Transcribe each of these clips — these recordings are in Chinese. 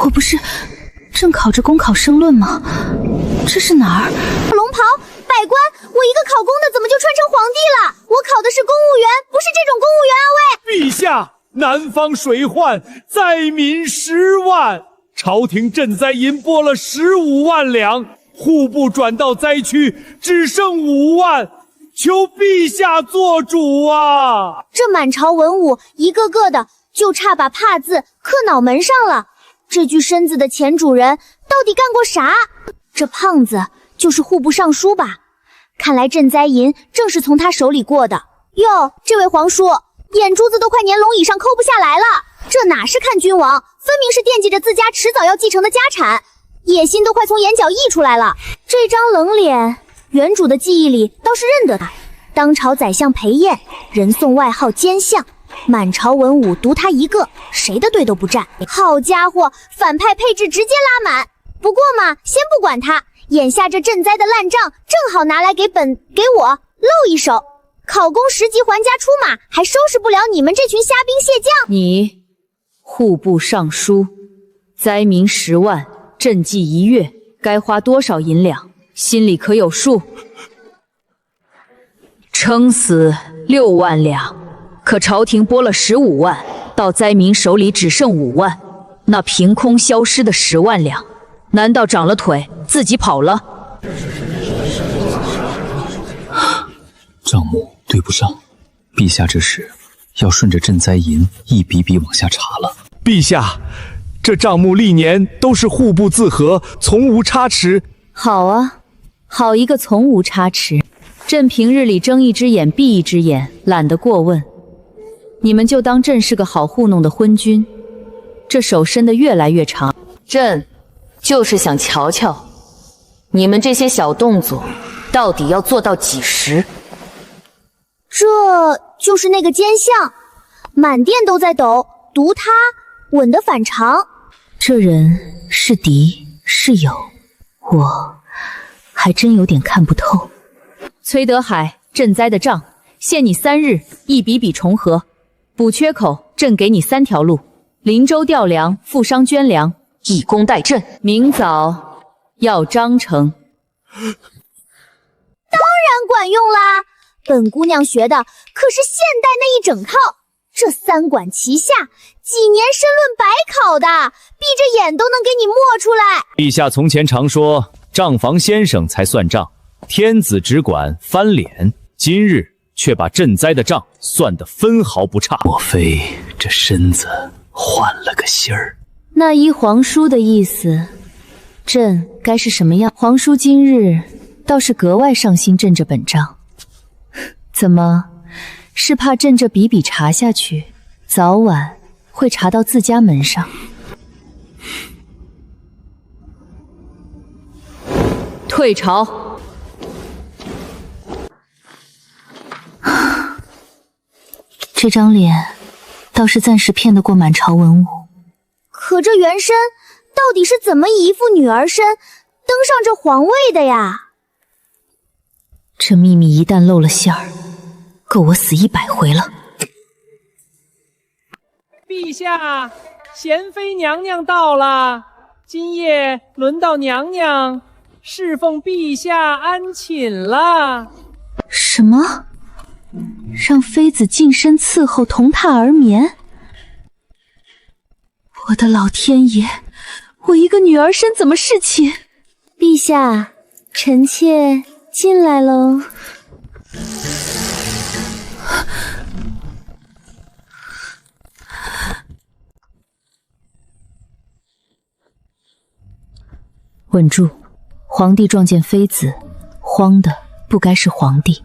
我不是正考着公考申论吗？这是哪儿？龙袍，百官，我一个考公的怎么就穿成皇帝了？我考的是公务员，不是这种公务员啊！喂，陛下，南方水患，灾民10万，朝廷赈灾银拨了15万两，户部转到灾区只剩5万，求陛下做主啊！这满朝文武一个个的就差把帕字刻脑门上了。这具身子的前主人到底干过啥？这胖子就是户部尚书吧？看来赈灾银正是从他手里过的。哟，这位皇叔，眼珠子都快粘龙椅上抠不下来了。这哪是看君王，分明是惦记着自家迟早要继承的家产，野心都快从眼角溢出来了。这张冷脸，原主的记忆里倒是认得他。当朝宰相裴彦，人送外号奸相，满朝文武独他一个，谁的队都不站。好家伙，反派配置直接拉满。不过嘛，先不管他，眼下这赈灾的烂账正好拿来给我露一手。考公10级还家出马，还收拾不了你们这群虾兵蟹将。你户部尚书，灾民10万，赈济1月，该花多少银两？心里可有数？撑死6万两，可朝廷拨了15万，到灾民手里只剩5万，那凭空消失的10万两，难道长了腿自己跑了？账目对不上，陛下这时要顺着赈灾银一笔笔往下查了。陛下，这账目历年都是户部自核，从无差池。好啊，好一个从无差池！朕平日里睁一只眼闭一只眼，懒得过问。你们就当朕是个好糊弄的昏君，这手伸得越来越长。朕就是想瞧瞧，你们这些小动作到底要做到几时？这就是那个奸相，满殿都在抖，独他稳得反常。这人是敌是友，我还真有点看不透。崔德海，赈灾的账限你3日，一笔笔重核，补缺口，朕给你3条路：林州调粮，富商捐粮，以工代赈。明早要章程。当然管用啦！本姑娘学的可是现代那一整套，这3管齐下，几年申论白考的，闭着眼都能给你默出来。陛下从前常说，账房先生才算账，天子只管翻脸，今日却把赈灾的账算得分毫不差。莫非这身子换了个心儿？那依皇叔的意思，朕该是什么样？皇叔今日倒是格外上心朕这本账，怎么是怕朕这笔笔查下去，早晚会查到自家门上？退朝！这张脸倒是暂时骗得过满朝文武。可这原身到底是怎么以一副女儿身登上这皇位的呀？这秘密一旦露了馅儿，够我死100回了。陛下，贤妃娘娘到了，今夜轮到娘娘侍奉陛下安寝了。什么？让妃子净身伺候，同榻而眠？我的老天爷，我一个女儿身怎么侍寝？陛下，臣妾进来喽。稳住！皇帝撞见妃子，慌的不该是皇帝。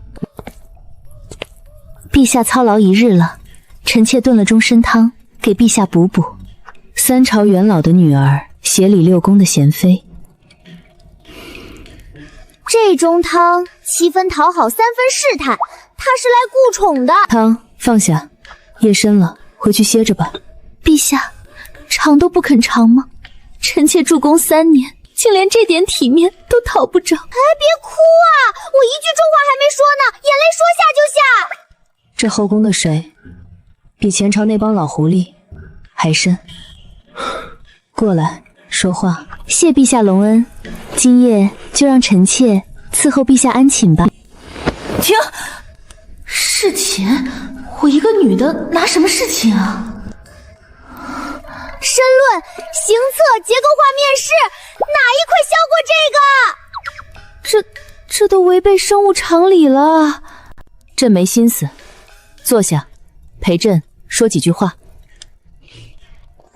陛下操劳一日了，臣妾炖了中参汤，给陛下补补。3朝元老的女儿，协理6宫的贤妃。这中汤7分讨好，3分试探，他是来顾宠的。汤放下，夜深了，回去歇着吧。陛下，尝都不肯尝吗？臣妾驻宫3年，竟连这点体面都讨不着。哎，别哭啊！我一句重话还没说呢，眼泪说下就下。这后宫的水，比前朝那帮老狐狸还深。过来，说话。谢陛下隆恩，今夜就让臣妾伺候陛下安寝吧。停！侍寝？我一个女的拿什么侍寝啊？申论、行测、结构化面试，哪一块消过这个？这都违背生物常理了。朕没心思，坐下，陪朕说几句话。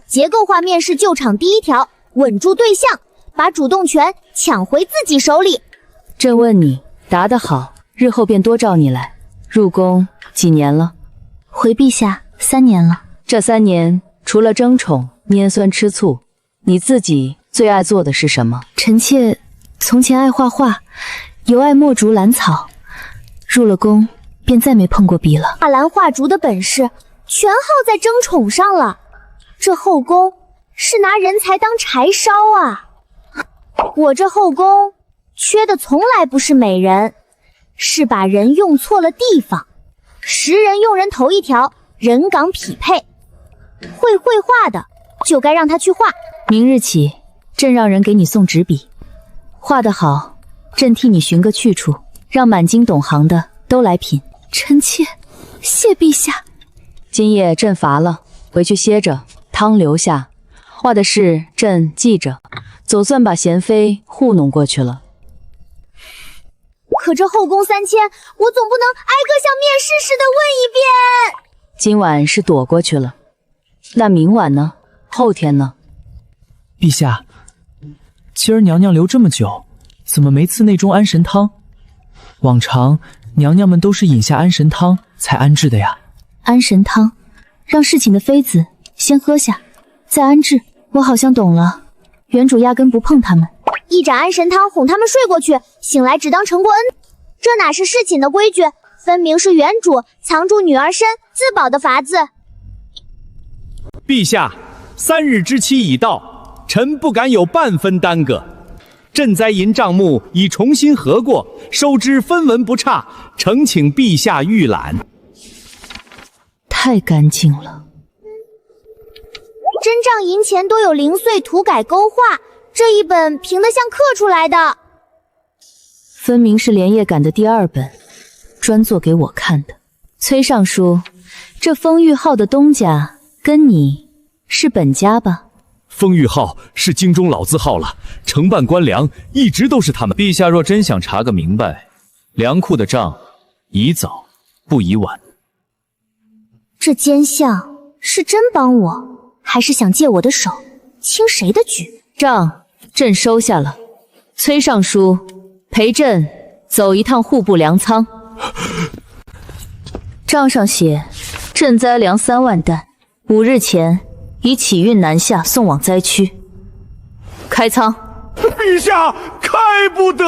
结构化面试救场第一条，稳住对象，把主动权抢回自己手里。朕问你，答得好，日后便多召你来。入宫几年了？回陛下3年了。这3年，除了争宠、拈酸吃醋，你自己最爱做的是什么？臣妾从前爱画画，尤爱墨竹兰草，入了宫便再没碰过笔了。画兰画竹的本事全耗在争宠上了，这后宫是拿人才当柴烧啊！我这后宫缺的从来不是美人，是把人用错了地方。识人用人头一条，人岗匹配。会绘画的就该让他去画。明日起，朕让人给你送纸笔，画得好，朕替你寻个去处，让满京懂行的都来品。臣妾谢陛下。今夜朕乏了，回去歇着，汤留下。画的事朕记着，总算把贤妃糊弄过去了。可这后宫3000，我总不能挨个像面试似的问一遍。今晚是躲过去了，那明晚呢？后天呢？陛下，今儿娘娘留这么久，怎么没赐内中安神汤？往常娘娘们都是饮下安神汤才安置的呀。安神汤，让侍寝的妃子先喝下，再安置。我好像懂了，原主压根不碰他们。一盏安神汤哄他们睡过去，醒来只当承过恩，这哪是侍寝的规矩，分明是原主藏住女儿身自保的法子。陛下，3日之期已到，臣不敢有半分耽搁。赈灾银账目已重新核过，收支分文不差，诚请陛下预览。太干净了。真账银钱都有零碎涂改勾画，这一本评得像刻出来的。分明是连夜赶的第2本，专做给我看的。崔尚书，这封玉号的东家跟你是本家吧？封玉号是京中老字号了，承办官粮一直都是他们。陛下若真想查个明白，粮库的账宜早不宜晚。这奸相是真帮我，还是想借我的手清谁的局？账朕收下了。崔尚书，陪朕走一趟户部粮仓。账上写，赈灾粮3万担，5日前已启运南下，送往灾区。开仓。陛下，开不得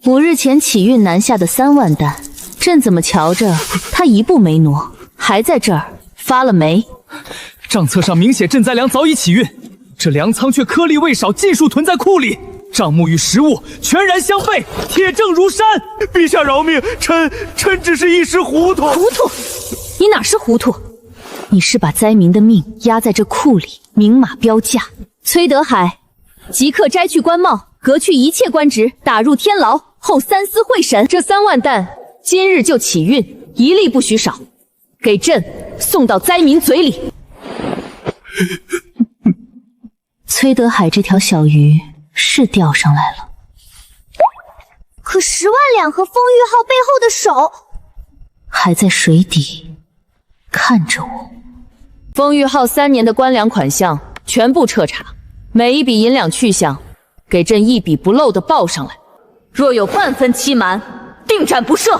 ！5日前启运南下的3万担，朕怎么瞧着他一步没挪，还在这儿发了霉？账册上明写赈灾粮早已启运，这粮仓却颗粒未少，尽数囤在库里，账目与实物全然相悖，铁证如山。陛下饶命，臣只是一时糊涂。糊涂？你哪是糊涂？你是把灾民的命压在这库里，明码标价。崔德海，即刻摘去官帽，革去一切官职，打入天牢，后三司会审。这3万担今日就启运，一粒不许少，给朕送到灾民嘴里。崔德海这条小鱼是钓上来了，可10万两和风玉号背后的手还在水底看着我。风玉号3年的官粮款项全部彻查，每一笔银两去向，给朕一笔不漏的报上来。若有半分欺瞒，定斩不赦。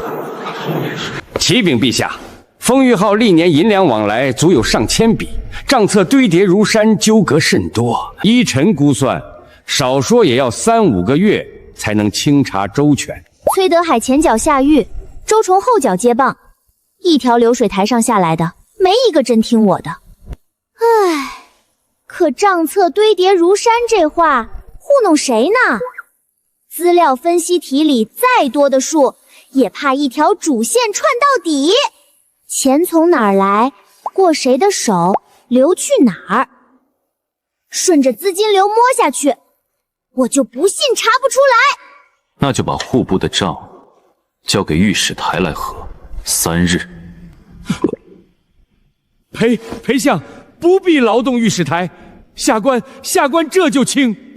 启禀陛下，风玉号历年银两往来足有上千笔，账册堆叠如山，纠葛甚多。依臣估算，少说也要3、5个月才能清查周全。崔德海前脚下狱，周崇后脚接棒，一条流水台上下来的，没一个真听我的。唉，可账册堆叠如山这话糊弄谁呢？资料分析题里再多的数，也怕一条主线串到底。钱从哪儿来，过谁的手，流去哪儿？顺着资金流摸下去，我就不信查不出来。那就把户部的账交给御史台来核，3日。裴相不必劳动御史台，下官这就清。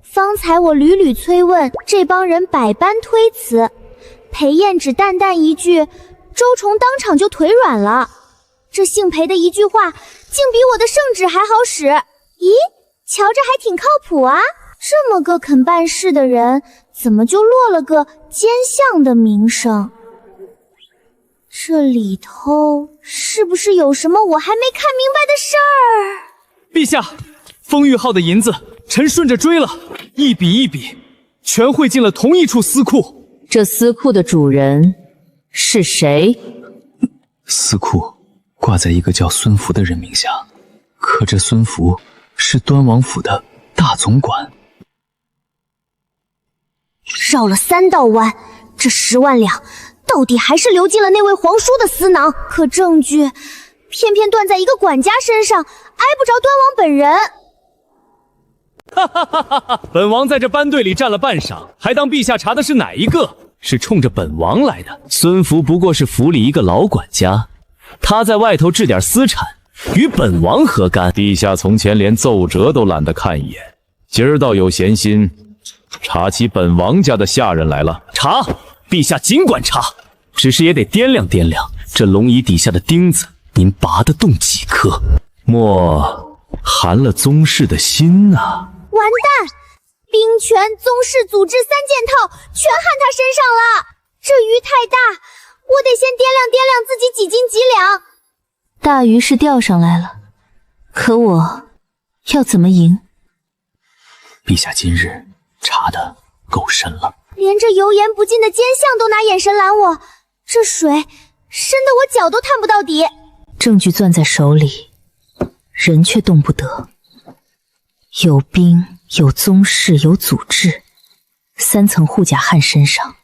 方才我屡屡催问，这帮人百般推辞，裴燕只淡淡一句，周崇当场就腿软了。这姓裴的一句话，竟比我的圣旨还好使。咦，瞧着还挺靠谱啊！这么个肯办事的人，怎么就落了个奸相的名声？这里头是不是有什么我还没看明白的事儿？陛下，风玉号的银子，臣顺着追了，一笔一笔，全汇进了同一处司库。这司库的主人是谁？司库挂在一个叫孙福的人名下，可这孙福是端王府的大总管。绕了3道弯，这10万两到底还是流进了那位皇叔的私囊，可证据偏偏断在一个管家身上，挨不着端王本人。本王在这班队里站了半晌，还当陛下查的是哪一个？是冲着本王来的。孙福不过是府里一个老管家，他在外头置点私产，与本王何干？陛下从前连奏折都懒得看一眼，今儿倒有闲心，查起本王家的下人来了。查，陛下尽管查，只是也得掂量掂量，这龙椅底下的钉子，您拔得动几颗？莫寒了宗室的心啊！完蛋！兵权、宗室、组织3件套全焊他身上了，这鱼太大，我得先掂量掂量自己几斤几两。大鱼是钓上来了，可我要怎么赢？陛下今日查得够深了，连这油盐不进的奸相都拿眼神拦我，这水深得我脚都探不到底。证据攥在手里，人却动不得。有兵，有宗室，有组织，3层护甲焊身上，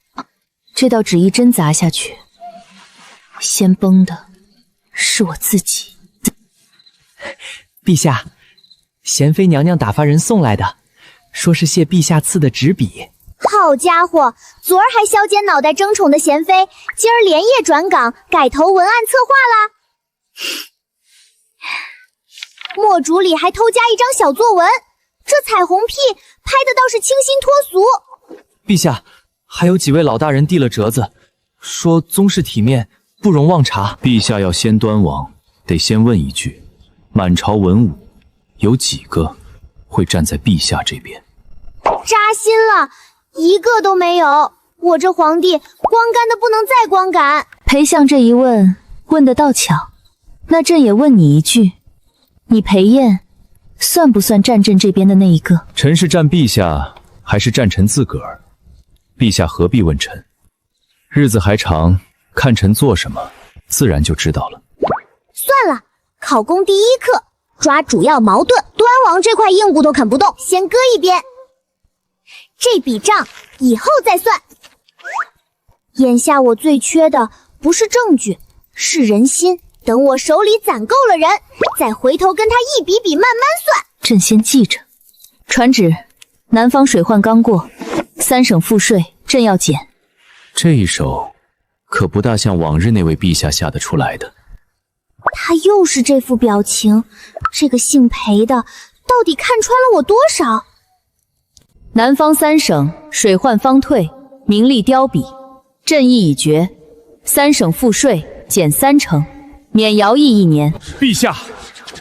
这道纸一针砸下去，先崩的是我自己。陛下，贤妃娘娘打发人送来的，说是谢陛下赐的纸笔。好家伙，昨儿还削尖脑袋争宠的贤妃，今儿连夜转岗改投文案策划啦。墨竹里还偷加一张小作文，这彩虹屁拍的倒是清新脱俗。陛下，还有几位老大人递了折子，说宗室体面不容妄查。陛下要先端王，得先问一句：满朝文武有几个会站在陛下这边？扎心了，一个都没有。我这皇帝光干的不能再光干。裴相这一问，问得倒巧。那朕也问你一句，你裴燕算不算站朕这边的那一个？臣是站陛下，还是站臣自个儿？陛下何必问臣？日子还长，看臣做什么，自然就知道了。算了，考公第一课，抓主要矛盾。端王这块硬骨头啃不动，先搁一边。这笔账以后再算。眼下我最缺的不是证据，是人心。等我手里攒够了人，再回头跟他一笔笔慢慢算。朕先记着。传旨，南方水患刚过，3省赋税朕要减。这一手可不大像往日那位陛下下得出来的。他又是这副表情，这个姓裴的到底看穿了我多少？南方3省水患方退，民力凋敝，朕意已决，3省赋税减3成，免徭役1年。陛下，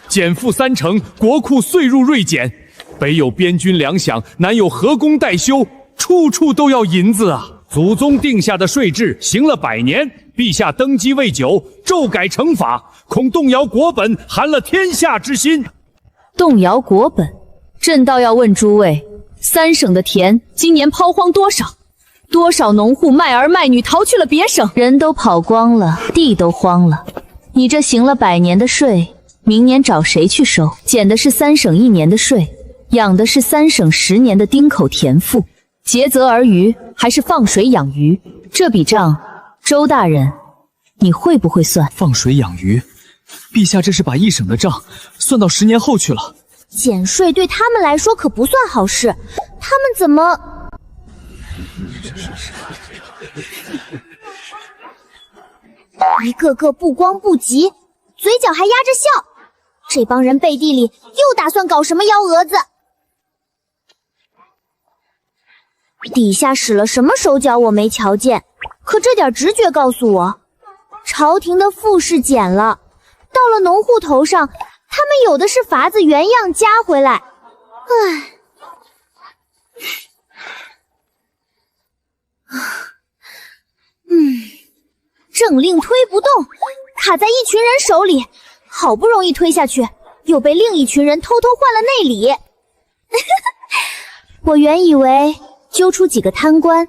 减赋3成，国库岁入锐减。北有边军粮饷，南有河工待修，处处都要银子啊！祖宗定下的税制行了100年，陛下登基未久，骤改惩罚，恐动摇国本，寒了天下之心。动摇国本，朕倒要问诸位，3省的田今年抛荒多少？多少农户卖儿卖女逃去了别省，人都跑光了，地都荒了。你这行了100年的税，明年找谁去收？减的是3省1年的税，养的是3省10年的丁口田赋，竭泽而渔还是放水养鱼？这笔账，周大人，你会不会算？放水养鱼，陛下这是把一省的账算到10年后去了。减税对他们来说可不算好事，他们怎么……一个个不光不急，嘴角还压着笑。这帮人背地里又打算搞什么幺蛾子？底下使了什么手脚我没瞧见，可这点直觉告诉我，朝廷的赋是减了，到了农户头上，他们有的是法子原样加回来。唉，政令推不动，卡在一群人手里，好不容易推下去，又被另一群人偷偷换了内里。我原以为揪出几个贪官，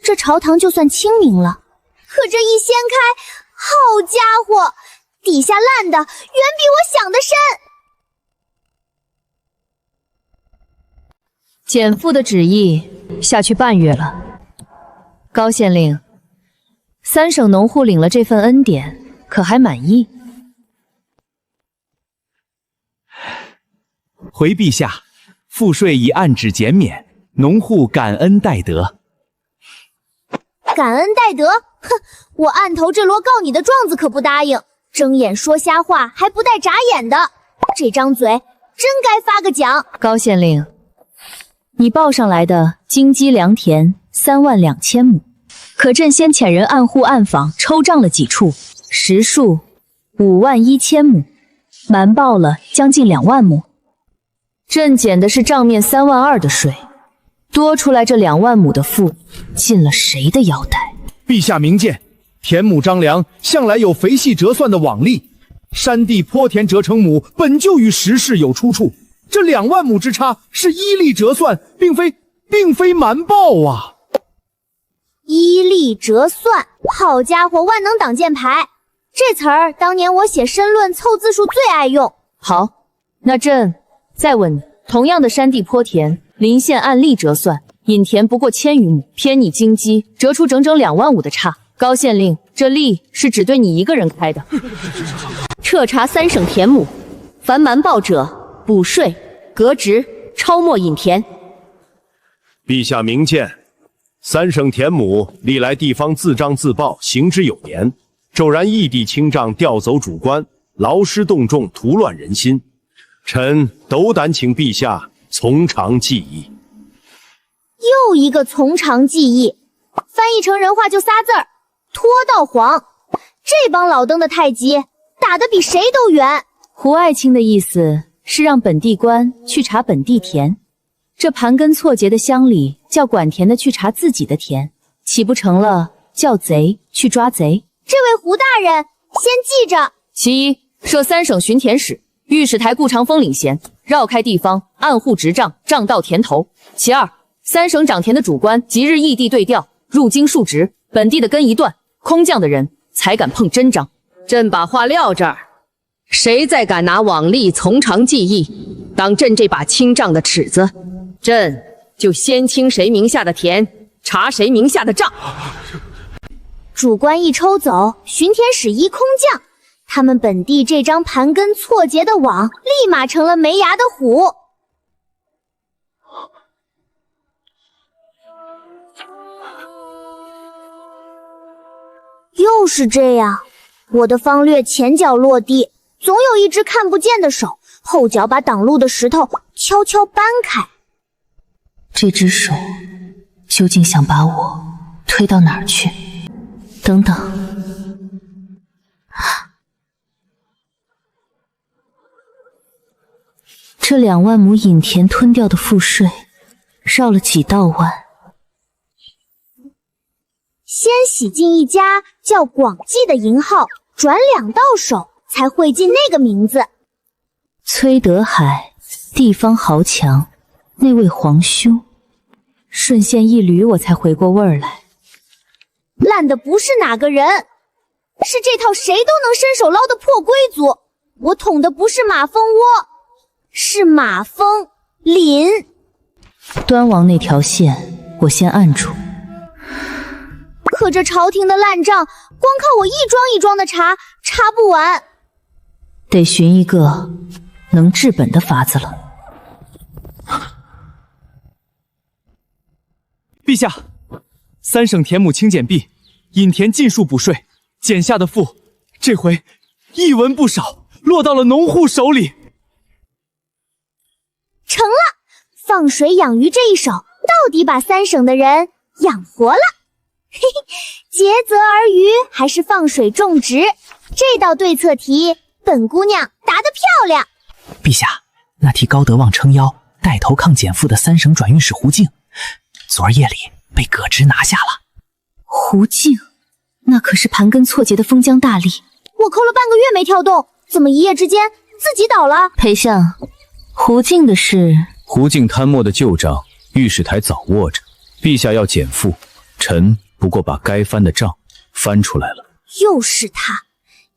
这朝堂就算清明了，可这一掀开，好家伙，底下烂的远比我想的深。减赋的旨意下去半月了，高县令，3省农户领了这份恩典，可还满意？回陛下，赋税已按旨减免，农户感恩戴德。感恩戴德？哼，我案头这摞告你的状子可不答应，睁眼说瞎话还不带眨眼的，这张嘴真该发个奖。高县令，你报上来的金鸡良田32000亩，可朕先遣人按户暗访抽账了几处，实数51000亩，瞒报了将近2万亩。朕减的是账面32000的税，多出来这2万亩的赋，进了谁的腰带？陛下明鉴，田亩张良向来有肥细折算的往例，山地坡田折成亩本就与时事有出处，这2万亩之差是依例折算，并非瞒报啊！依例折算，好家伙，万能挡箭牌，这词儿当年我写申论凑字数最爱用。好，那朕再问你，同样的山地坡田，临县按例折算，引田不过1000余亩，偏你京畿折出整整2万5的差。高县令，这例是只对你一个人开的。彻查3省田亩，凡瞒报者，补税、革职、抄没引田。陛下明鉴，3省田亩历来地方自账自报，行之有年，骤然异地清账，调走主官，劳师动众，图乱人心。臣斗胆请陛下从长计议。又一个从长计议，翻译成人话就仨字儿：拖到黄。这帮老登的太极打得比谁都远。胡爱卿的意思是让本地官去查本地田，这盘根错节的乡里叫管田的去查自己的田，岂不成了叫贼去抓贼？这位胡大人先记着。其一，设3省巡田使，御史台顾长风领衔，绕开地方，按户执账，账到田头。其二，3省长田的主官即日异地对调，入京述职，本地的根一断，空降的人才敢碰真章。朕把话撂这儿，谁再敢拿往例从长计议，当朕这把清账的尺子，朕就先清谁名下的田，查谁名下的账。主官一抽走，巡田使一空降，他们本地这张盘根错节的网，立马成了没牙的虎。又是这样，我的方略前脚落地，总有一只看不见的手，后脚把挡路的石头悄悄搬开。这只手究竟想把我推到哪儿去？等等，这2万亩引田吞掉的赋税，绕了几道弯。先洗进一家叫广记的银号，转2道手才汇进那个名字。崔德海，地方豪强，那位皇兄。顺线一捋，我才回过味儿来。烂的不是哪个人，是这套谁都能伸手捞的破龟族。我捅的不是马蜂窝，是马蜂林。端王那条线，我先按住。可这朝廷的烂账，光靠我一桩一桩的查不完。得寻一个能治本的法子了。陛下，三省田亩清减毕，引田尽数补税，减下的赋，这回一文不少，落到了农户手里。成了，放水养鱼这一手，到底把三省的人养活了。嘿嘿，竭泽而渔还是放水种植，这道对策题，本姑娘答得漂亮。陛下，那替高德旺撑腰，带头抗减负的三省转运使胡静，昨儿夜里被葛直拿下了。胡静，那可是盘根错节的封疆大吏。我扣了半个月没跳动，怎么一夜之间自己倒了？裴相，胡静的事，胡静贪墨的旧账，御史台早握着。陛下要减负，臣不过把该翻的账翻出来了。又是他，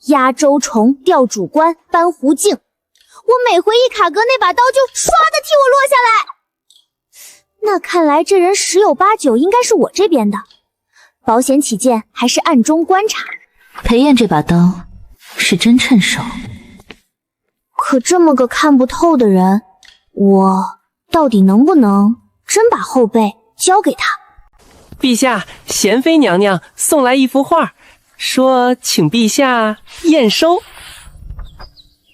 压周虫，调主官，搬胡静。我每回一卡格那把刀就唰的替我落下来。那看来这人十有八九应该是我这边的，保险起见，还是暗中观察。裴燕这把刀是真趁手，可这么个看不透的人，我到底能不能真把后背交给他？陛下，娴妃娘娘送来一幅画，说请陛下验收。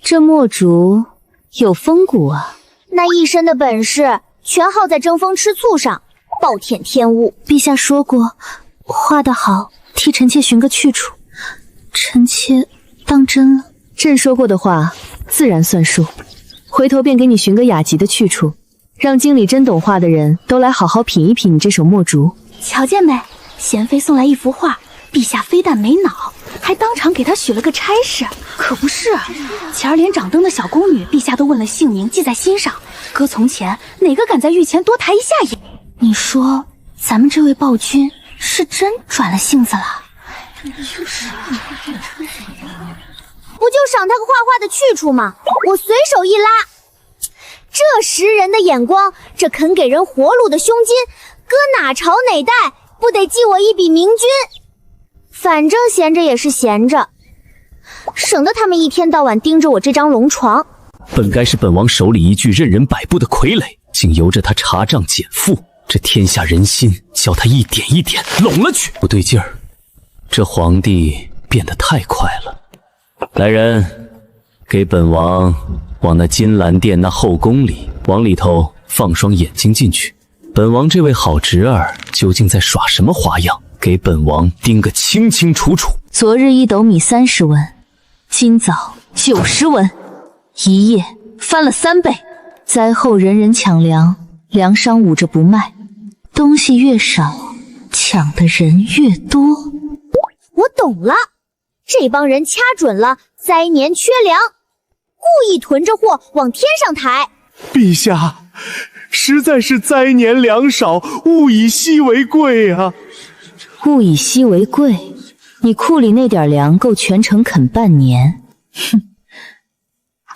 这墨竹有风骨啊，那一身的本事全耗在争风吃醋上，暴殄天物。陛下说过，画得好，替臣妾寻个去处。臣妾当真了。朕说过的话，自然算数。回头便给你寻个雅集的去处，让经理真懂画的人都来好好品一品你这手墨竹。瞧见没？娴妃送来一幅画，陛下非但没恼，还当场给她许了个差事。可不是，前儿连掌灯的小宫女，陛下都问了姓名，记在心上。搁从前，哪个敢在御前多抬一下眼？你说，咱们这位暴君是真转了性子了？不就赏他个画画的去处吗？我随手一拉，这识人的眼光，这肯给人活路的胸襟，搁哪朝哪代不得记我一笔明君？反正闲着也是闲着，省得他们一天到晚盯着我这张龙床。本该是本王手里一具任人摆布的傀儡，竟由着他查账减负，这天下人心叫他一点一点拢了去。不对劲儿，这皇帝变得太快了。来人，给本王往那金銮殿那后宫里，往里头放双眼睛进去。本王这位好侄儿究竟在耍什么花样？给本王盯个清清楚楚。昨日1斗米30文，今早90文，一夜翻了3倍。灾后人人抢粮，粮商捂着不卖，东西越少，抢的人越多。我懂了，这帮人掐准了灾年缺粮，故意囤着货往天上抬。陛下，实在是灾年粮少，物以稀为贵啊！物以稀为贵，你库里那点粮够全城啃半年。哼，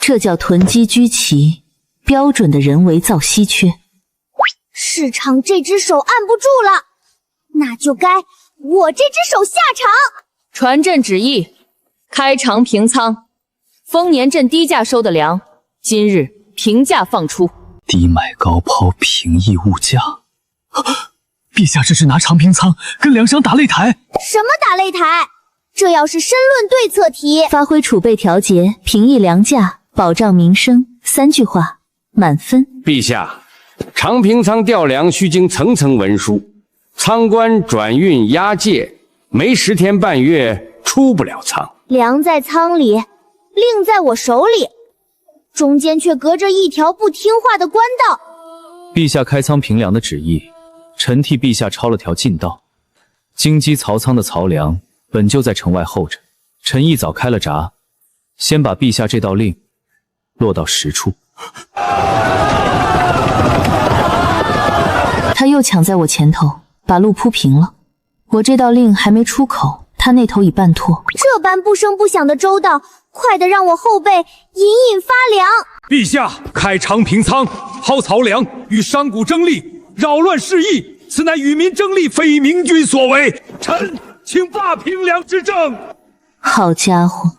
这叫囤积居奇，标准的人为造稀缺。市场这只手按不住了，那就该我这只手下场。传朕旨意，开长平仓，丰年朕低价收的粮，今日平价放出。低买高抛，平抑物价。陛下这是拿长平仓跟粮商打擂台？什么打擂台？这要是申论对策题。发挥储备调节，平抑粮价，保障民生，3句话满分。陛下，长平仓调粮需经层层文书，仓官转运押解，没10天半月出不了仓。粮在仓里，令在我手里，中间却隔着一条不听话的官道。陛下开仓平粮的旨意，臣替陛下抄了条近道。京畿曹仓的曹粮本就在城外候着，臣一早开了闸，先把陛下这道令落到实处。他又抢在我前头，把路铺平了。我这道令还没出口，他那头已办妥。这般不声不响的周到，快得让我后背隐隐发凉。陛下开长平仓，薅曹粮，与商贾争利，扰乱市义，此乃与民争利，非明君所为。臣请罢平粮之政。好家伙，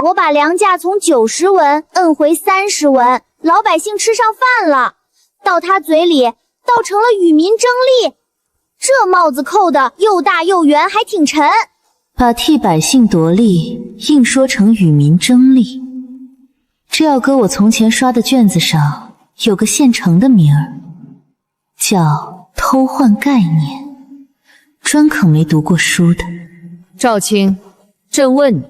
我把粮价从90文摁回30文，老百姓吃上饭了，到他嘴里倒成了与民争利。这帽子扣的又大又圆，还挺沉。把替百姓夺利硬说成与民争利，这要搁我从前刷的卷子上有个现成的名儿，叫偷换概念，专啃没读过书的。赵青，朕问你，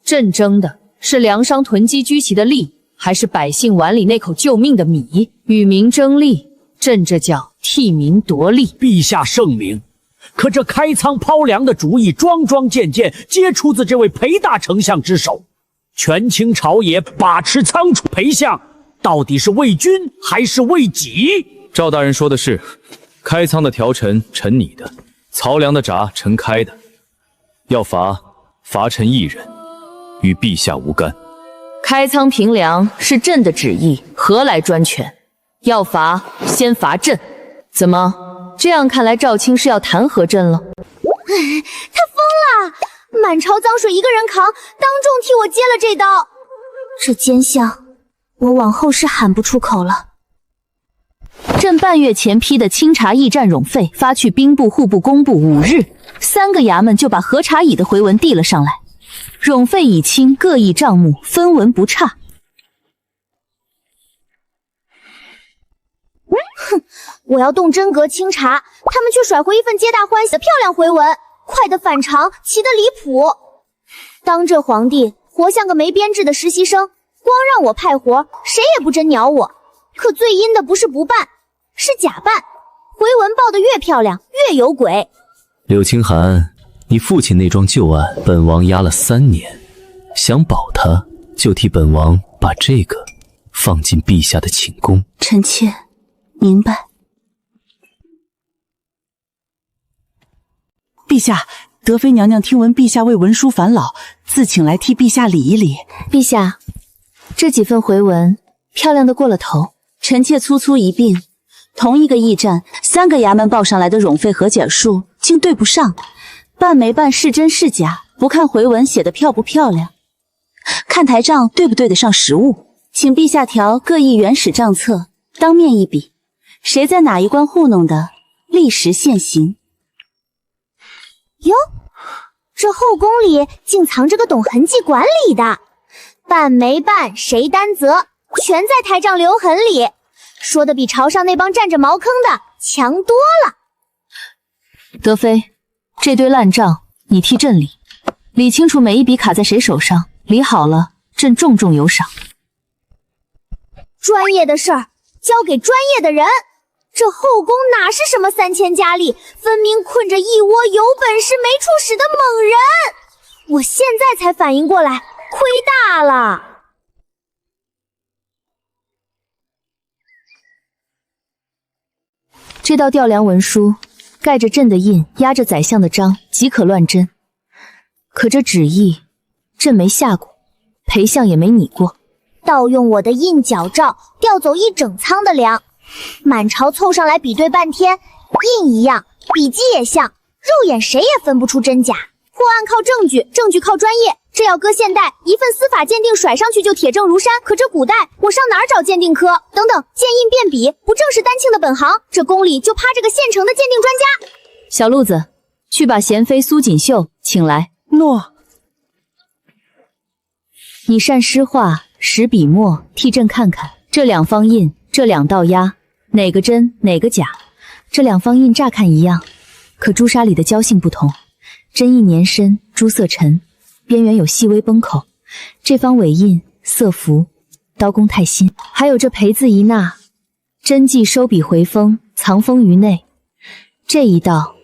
朕争的是粮商囤积居奇的利，还是百姓碗里那口救命的米？与民争利，朕这叫替民夺利。陛下圣明，可这开仓抛粮的主意桩桩件件皆出自这位裴大丞相之手。权倾朝野，把持仓储，裴相到底是为君还是为己？赵大人说的是，开仓的条陈你的，漕粮的闸陈开的，要罚臣一人，与陛下无干。开仓平粮是朕的旨意，何来专权？要罚先罚朕。怎么？这样看来，赵青是要弹劾朕了？他疯了！满朝脏水一个人扛，当众替我接了这刀。这奸相，我往后是喊不出口了。朕半月前批的清查驿站冗费发去兵部、户部、工部5日，3个衙门就把核查乙的回文递了上来，冗费已清，各议账目分文不差。哼，我要动真格清查，他们却甩回一份皆大欢喜的漂亮回文，快得反常，奇得离谱。当这皇帝活像个没编制的实习生，光让我派活，谁也不真鸟我。可最阴的不是不办，是假办。回文报得越漂亮，越有鬼。柳青寒，你父亲那桩旧案，本王压了3年，想保他，就替本王把这个放进陛下的寝宫。臣妾明白。陛下，德妃娘娘听闻陛下为文书烦恼，自请来替陛下理一理。陛下，这几份回文漂亮的过了头，臣妾粗粗一并，同一个驿站3个衙门报上来的冗费和解数竟对不上，办没办是真是假，不看回文写的漂不漂亮，看台账对不对得上实物。请陛下调各驿原始账册，当面一比，谁在哪一关糊弄的，立时现行。哟，这后宫里竟藏着个懂痕迹管理的，办没办谁担责，全在台账留痕里，说的比朝上那帮占着茅坑的强多了。德妃，这堆烂账你替朕理，理清楚每一笔卡在谁手上，理好了，朕重重有赏。专业的事儿交给专业的人，这后宫哪是什么3000佳丽，分明困着一窝有本事没处使的猛人。我现在才反应过来，亏大了。这道调粮文书盖着朕的印，压着宰相的章，即可乱真。可这旨意朕没下过，裴相也没拟过。盗用我的印脚照，调走一整仓的粮，满朝凑上来比对半天，印一样，笔迹也像，肉眼谁也分不出真假。破案靠证据，证据靠专业，这要搁现代，一份司法鉴定甩上去就铁证如山。可这古代，我上哪儿找鉴定科？等等，鉴印辨笔不正是丹青的本行？这宫里就趴着个现成的鉴定专家。小路子，去把贤妃苏锦绣请来。诺。你善诗画，使笔墨，替朕看看这2方印，这2道压，哪个真哪个假？这2方印乍看一样，可朱砂里的胶性不同，真印年深，朱色沉，边缘有细微崩口。这方尾印色浮，刀工太新。还有这裴字一捺，真迹收笔回锋，藏锋于内。这一道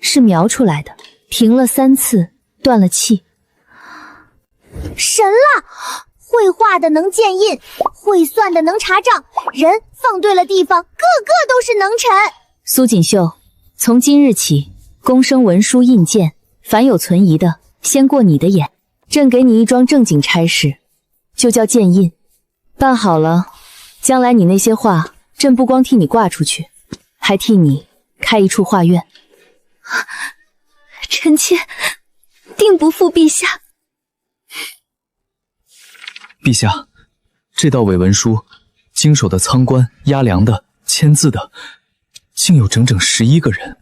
是描出来的，停了3次，断了气。神了！会画的能鉴印，会算的能查账，人放对了地方，个个都是能臣。苏锦绣，从今日起，宫生文书印鉴，凡有存疑的，先过你的眼。朕给你一桩正经差事，就叫鉴印。办好了，将来你那些画，朕不光替你挂出去，还替你开一处画院。臣妾定不负陛下。陛下，这道伪文书，经手的仓官、押粮的、签字的，竟有整整11个人。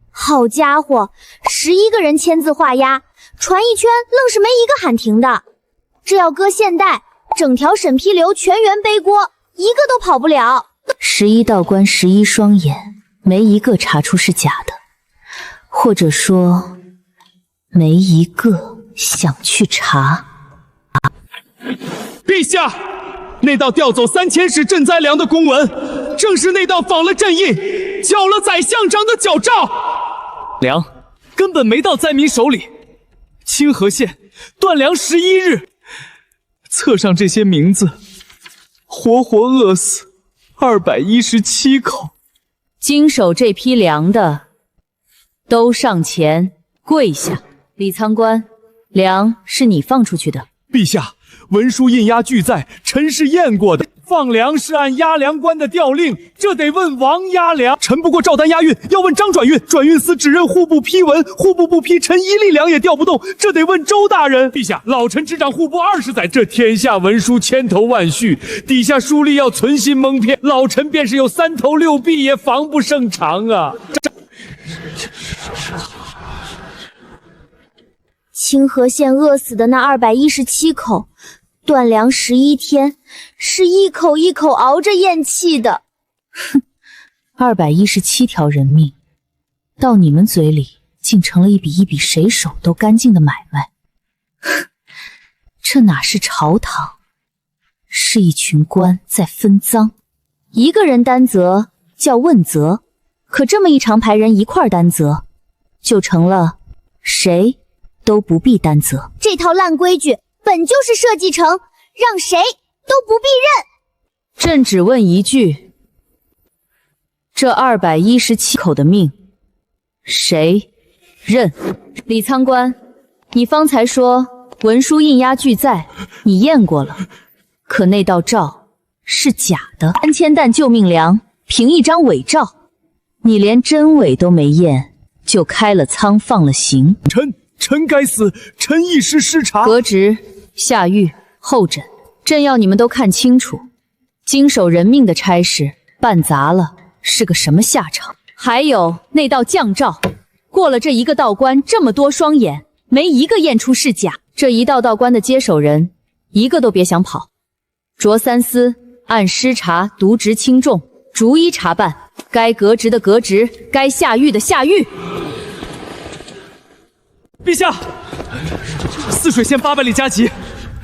好家伙，11个人签字画押，传一圈愣是没一个喊停的。这要搁现代，整条审批流全员背锅，一个都跑不了。11道官11双眼，没一个查出是假的，或者说，没一个想去查。陛下，那道调走3000石赈灾粮的公文，正是那道仿了朕印、缴了宰相章的矫诏。粮根本没到灾民手里。清河县断粮11日，册上这些名字，活活饿死217口。经手这批粮的，都上前跪下。李仓官，粮是你放出去的。陛下，文书印押俱在，臣是验过的。放粮是按押粮官的调令，这得问王押粮。臣不过照单押运，要问张转运。转运司只认户部批文，户部不批，臣1粒粮也调不动，这得问周大人。陛下，老臣执掌户部20载，这天下文书千头万绪，底下书吏要存心蒙骗，老臣便是有3头6臂也防不胜常啊。清河县饿死的那217口，断粮11天，是一口一口熬着咽气的。哼，217条人命，到你们嘴里竟成了一笔一笔谁手都干净的买卖。哼，这哪是朝堂，是一群官在分赃。一个人担责叫问责，可这么一长排人一块担责，就成了谁都不必担责。这套烂规矩本就是设计成让谁都不必认。朕只问一句，这217口的命，谁认？李仓官，你方才说文书印押俱在，你验过了，可那道诏是假的，3000担救命粮，凭一张伪诏，你连真伪都没验，就开了仓放了行。臣该死，臣一时失察。革职，下狱，候诊。朕要你们都看清楚，经手人命的差事办砸了是个什么下场。还有那道降诏，过了这一个道官这么多双眼，没一个验出是假。这一道道官的接手人，一个都别想跑。着3司按失察渎职轻重，逐一查办。该革职的革职，该下狱的下狱。陛下，泗水县800里加急，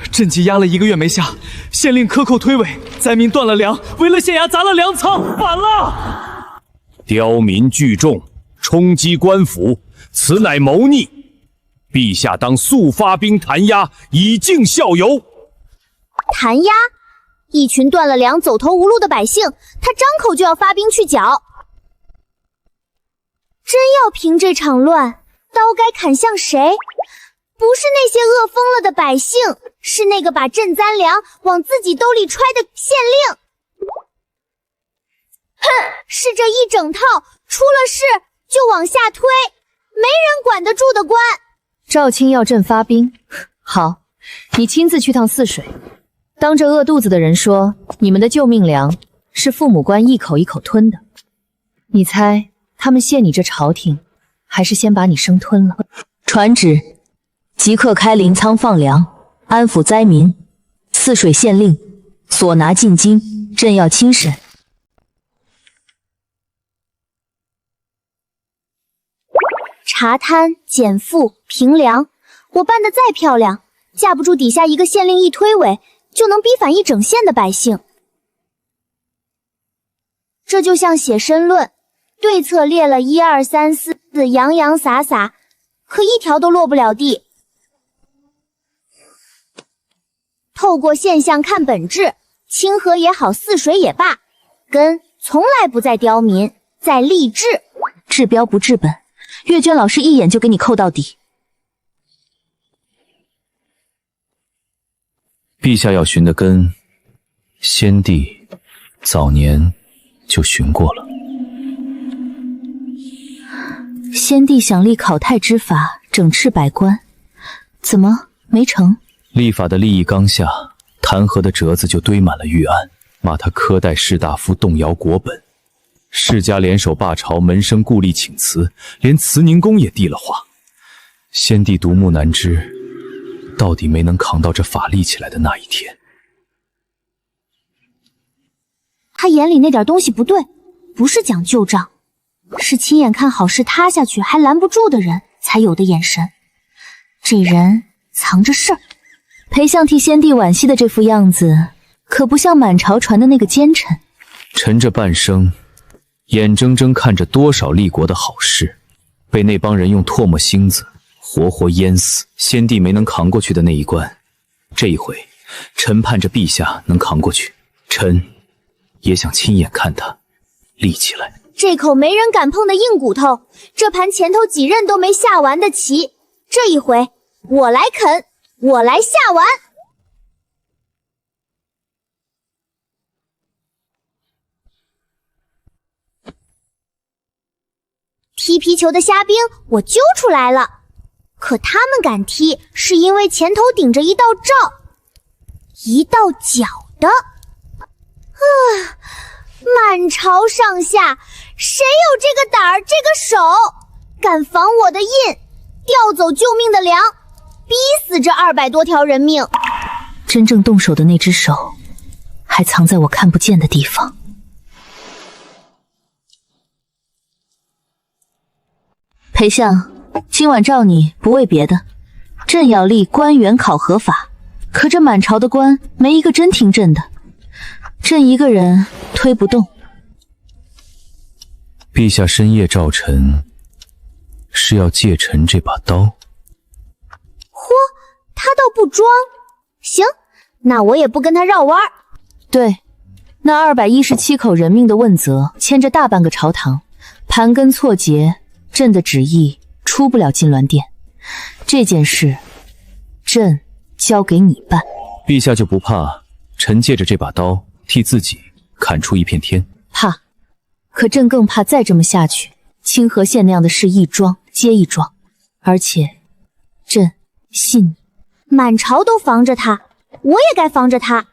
朕急压了1个月没下，县令克扣推诿，灾民断了粮，围了县衙，砸了粮仓，反了！刁民聚众，冲击官府，此乃谋逆。陛下当速发兵弹压，以儆效尤。弹压？一群断了粮、走投无路的百姓，他张口就要发兵去剿。真要凭这场乱，刀该砍向谁？不是那些饿疯了的百姓，是那个把赈灾粮往自己兜里揣的县令。哼，是这一整套出了事就往下推，没人管得住的官。赵卿要朕发兵，好，你亲自去趟泗水，当着饿肚子的人说，你们的救命粮是父母官一口一口吞的。你猜他们谢你这朝廷，还是先把你生吞了？传旨，即刻开临仓放粮，安抚灾民。泗水县令所拿进京，朕要亲审。查摊、减负、平粮，我办得再漂亮，架不住底下一个县令一推诿，就能逼反一整县的百姓。这就像写申论，对策列了1、2、3、4，洋洋洒洒，可一条都落不了地。透过现象看本质，清河也好，泗水也罢，根从来不在刁民，在吏治。治标不治本，阅卷老师一眼就给你扣到底。陛下要寻的根，先帝早年就寻过了。先帝想立考泰之法，整治百官，怎么没成？立法的利益刚下，弹劾的折子就堆满了御案，骂他苛待士大夫，动摇国本。世家联手罢朝，门生故吏请辞，连慈宁公也递了话。先帝独木难支，到底没能扛到这法立起来的那一天。他眼里那点东西不对，不是讲旧账，是亲眼看好事塌下去还拦不住的人才有的眼神。这人藏着事儿。裴相替先帝惋惜的这副样子，可不像满朝传的那个奸臣。臣这半生，眼睁睁看着多少立国的好事，被那帮人用唾沫星子活活淹死。先帝没能扛过去的那一关，这一回，臣盼着陛下能扛过去。臣也想亲眼看他立起来。这口没人敢碰的硬骨头，这盘前头几任都没下完的棋，这一回我来啃，我来下完。踢皮球的虾兵我揪出来了，可他们敢踢，是因为前头顶着一道罩，一道脚的。满朝上下，谁有这个胆儿，这个手，敢防我的印，调走救命的粮，逼死这200多条人命？真正动手的那只手，还藏在我看不见的地方。裴相，今晚召你不为别的，朕要立官员考核法，可这满朝的官没一个真听朕的，朕一个人推不动。陛下深夜召臣，是要借臣这把刀？嚯，他倒不装。行，那我也不跟他绕弯儿。对，那217口人命的问责，牵着大半个朝堂，盘根错节，朕的旨意出不了金銮殿。这件事，朕交给你办。陛下就不怕臣借着这把刀替自己砍出一片天？怕，可朕更怕再这么下去，清河县那样的事一桩接一桩。而且，朕信你。满朝都防着他，我也该防着他。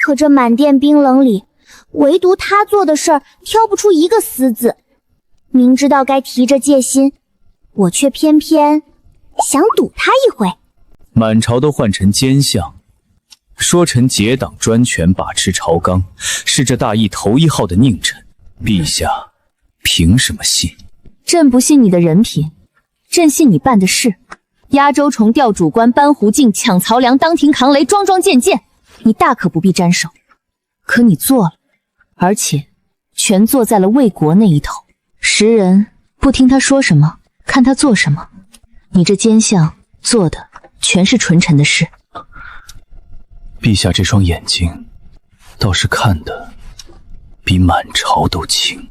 可这满殿冰冷里，唯独他做的事儿挑不出一个私字。明知道该提着戒心，我却偏偏想赌他一回。满朝都换臣奸相，说臣结党专权，把持朝纲，是这大义头1号的佞臣。陛下凭什么信？朕不信你的人品，朕信你办的事。压州虫调主官，搬胡进，抢曹粮，当庭扛雷，桩桩件件，你大可不必沾手。可你做了，而且全坐在了魏国那一头。时人不听他说什么，看他做什么。你这奸相做的全是纯臣的事。陛下这双眼睛，倒是看得比满朝都清。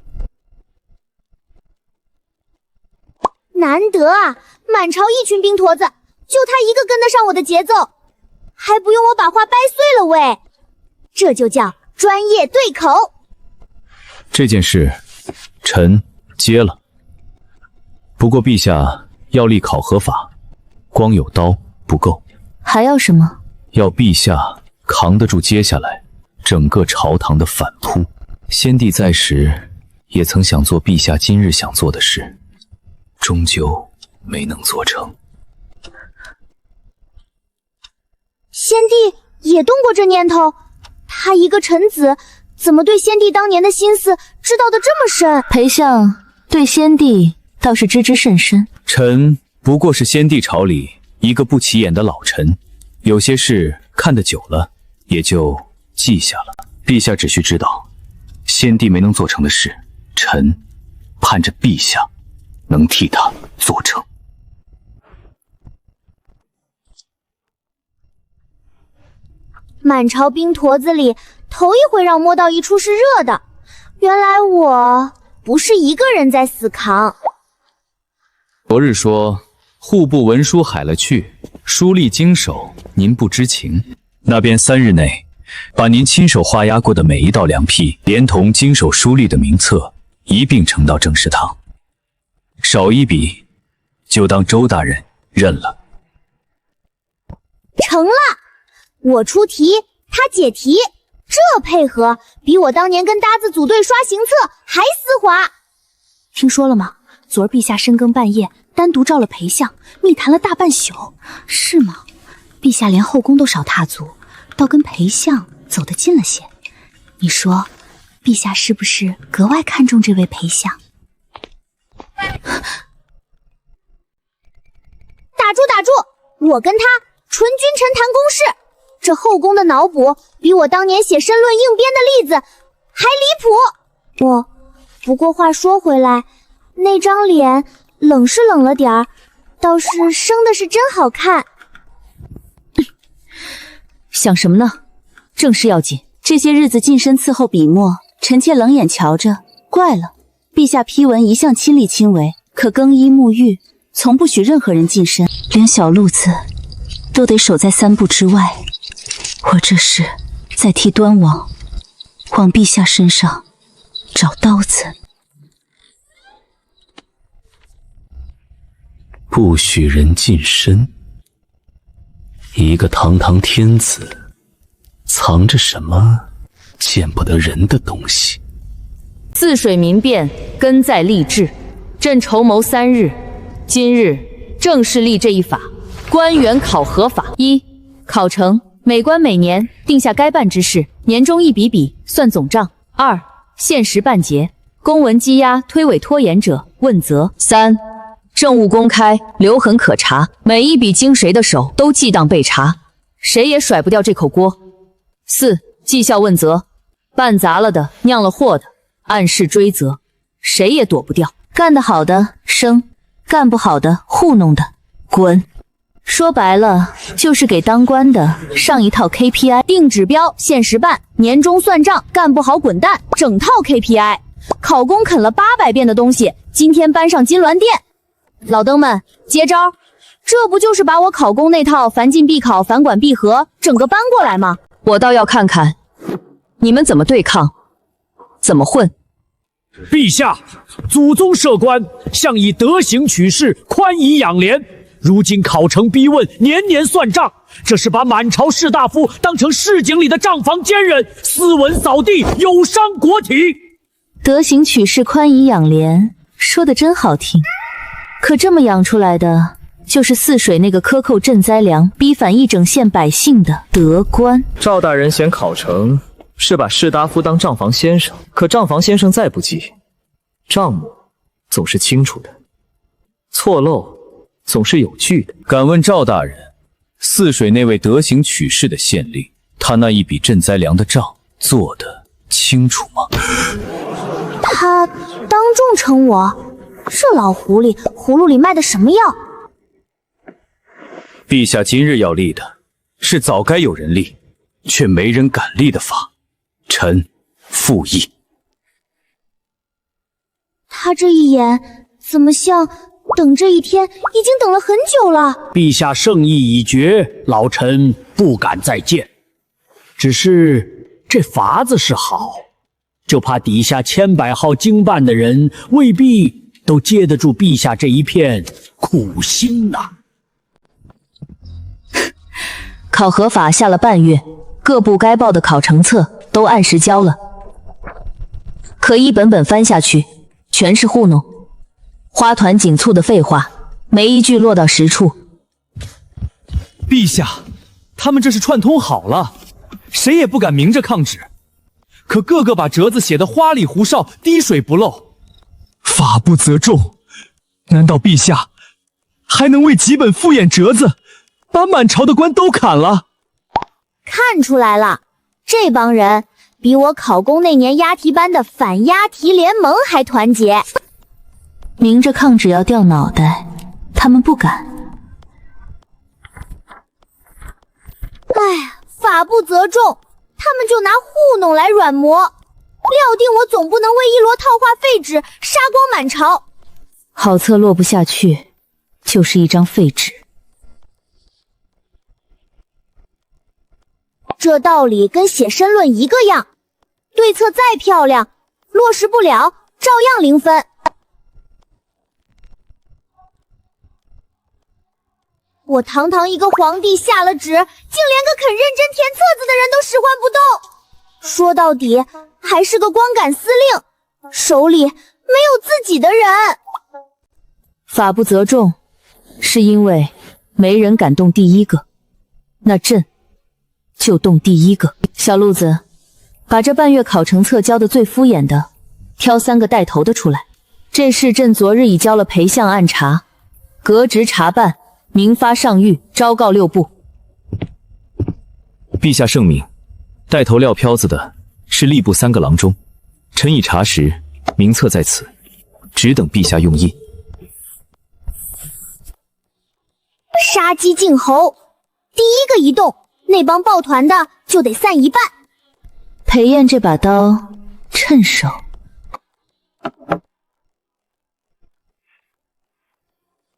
难得啊，满朝一群兵坨子，就他一个跟得上我的节奏，还不用我把话掰碎了喂。这就叫专业对口。这件事，臣接了。不过陛下要立考核法，光有刀不够，还要什么？要陛下扛得住接下来整个朝堂的反扑。先帝在时，也曾想做陛下今日想做的事，终究没能做成。先帝也动过这念头，他一个臣子，怎么对先帝当年的心思知道的这么深？裴相对先帝倒是知之甚深。臣不过是先帝朝里一个不起眼的老臣，有些事看得久了，也就记下了。陛下只需知道，先帝没能做成的事，臣盼着陛下能替他做成。满朝兵坨子里，头一回让摸到一处是热的，原来我不是一个人在死扛。昨日说户部文书海了去，书吏经手，您不知情。那边3日内，把您亲手画押过的每一道粮批，连同经手书吏的名册一并呈到正事堂。少一笔，就当周大人认了。成了。我出题，他解题，这配合比我当年跟搭子组队刷行册还丝滑。听说了吗？昨儿陛下深更半夜单独召了陪相，密谈了大半宿，是吗？陛下连后宫都少踏足，倒跟陪相走得近了些。你说，陛下是不是格外看重这位陪相？打住！我跟他纯君臣谈公事，这后宫的脑补比我当年写申论应编的例子还离谱。不过话说回来，那张脸冷是冷了点儿，倒是生的是真好看。想什么呢？正事要紧。这些日子近身伺候笔墨，臣妾冷眼瞧着，怪了。陛下批文一向亲力亲为，可更衣沐浴，从不许任何人近身，连小路子都得守在3步之外。我这是在替端王往陛下身上找刀子。不许人近身，一个堂堂天子，藏着什么见不得人的东西？泗水民变，根在吏治。朕筹谋3日，今日正式立这一法——官员考核法。1. 考成，每官每年定下该办之事，年终一笔笔算总账。2. 限时办结，公文积压推诿拖延者问责。3. 政务公开，留痕可查，每一笔经谁的手都记当备查，谁也甩不掉这口锅。4. 绩效问责，办砸了的、酿了祸的，按事追责，谁也躲不掉。干得好的升，干不好的糊弄的滚。说白了，就是给当官的上一套 KPI， 定指标，限时办，年终算账，干不好滚蛋，整套 KPI。考公啃了800遍的东西，今天搬上金銮殿。老登们，接招！这不就是把我考公那套凡进必考，凡管必合，整个搬过来吗？我倒要看看你们怎么对抗，怎么混。陛下，祖宗设官向以德行取士，宽以养廉。如今考成逼问，年年算账，这是把满朝士大夫当成市井里的账房奸人，斯文扫地，有伤国体。德行取士，宽以养廉，说的真好听。可这么养出来的，就是泗水那个克扣赈灾粮、逼反一整县百姓的德官。赵大人嫌考成是把士大夫当账房先生，可账房先生再不济，账目总是清楚的，错漏总是有据的。敢问赵大人，泗水那位德行取士的县令，他那一笔赈灾粮的账做得清楚吗？他当众称我，这老狐狸葫芦里卖的什么药？陛下今日要立的是早该有人立，却没人敢立的法，臣附议。他这一眼怎么像等这一天已经等了很久了？陛下圣意已决，老臣不敢再谏。只是这法子是好，就怕底下千百号经办的人未必都接得住陛下这一片苦心呐。考核法下了半月，各部该报的考成册都按时交了，可一本本翻下去，全是糊弄，花团锦簇的废话，没一句落到实处。陛下，他们这是串通好了，谁也不敢明着抗旨，可个个把折子写得花里胡哨，滴水不漏，法不责众。难道陛下还能为几本敷衍折子，把满朝的官都砍了？看出来了，这帮人比我考公那年押题班的反押题联盟还团结。明着抗旨要掉脑袋，他们不敢。哎，法不责众，他们就拿糊弄来软磨，料定我总不能为一摞套话废纸杀光满朝。好策落不下去，就是一张废纸。这道理跟写申论一个样，对策再漂亮，落实不了，照样0分。我堂堂一个皇帝下了旨，竟连个肯认真填册子的人都使唤不动。说到底，还是个光杆司令，手里没有自己的人。法不责众，是因为没人敢动第一个，那朕就动第一个。小路子，把这半月考成册交的最敷衍的，挑3个带头的出来。这事朕昨日已交了裴相按查，革职查办，明发上谕，昭告6部。陛下圣明，带头撂飘子的是吏部3个郎中，臣已查实，名册在此，只等陛下用印。杀鸡儆猴，第一个一动，那帮抱团的就得散一半。裴燕这把刀趁手。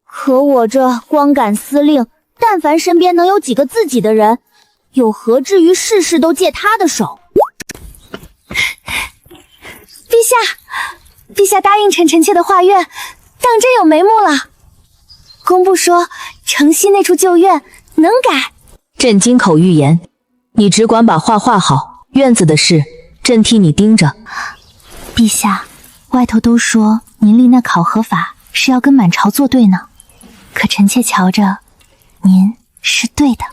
可我这光杆司令，但凡身边能有几个自己的人，又何至于事事都借他的手？陛下答应臣妾的画院，当真有眉目了。工部说城西那处旧院能改。朕金口玉言，你只管把画画好，院子的事朕替你盯着。陛下，外头都说您立那考核法是要跟满朝作对呢，可臣妾瞧着您是对的。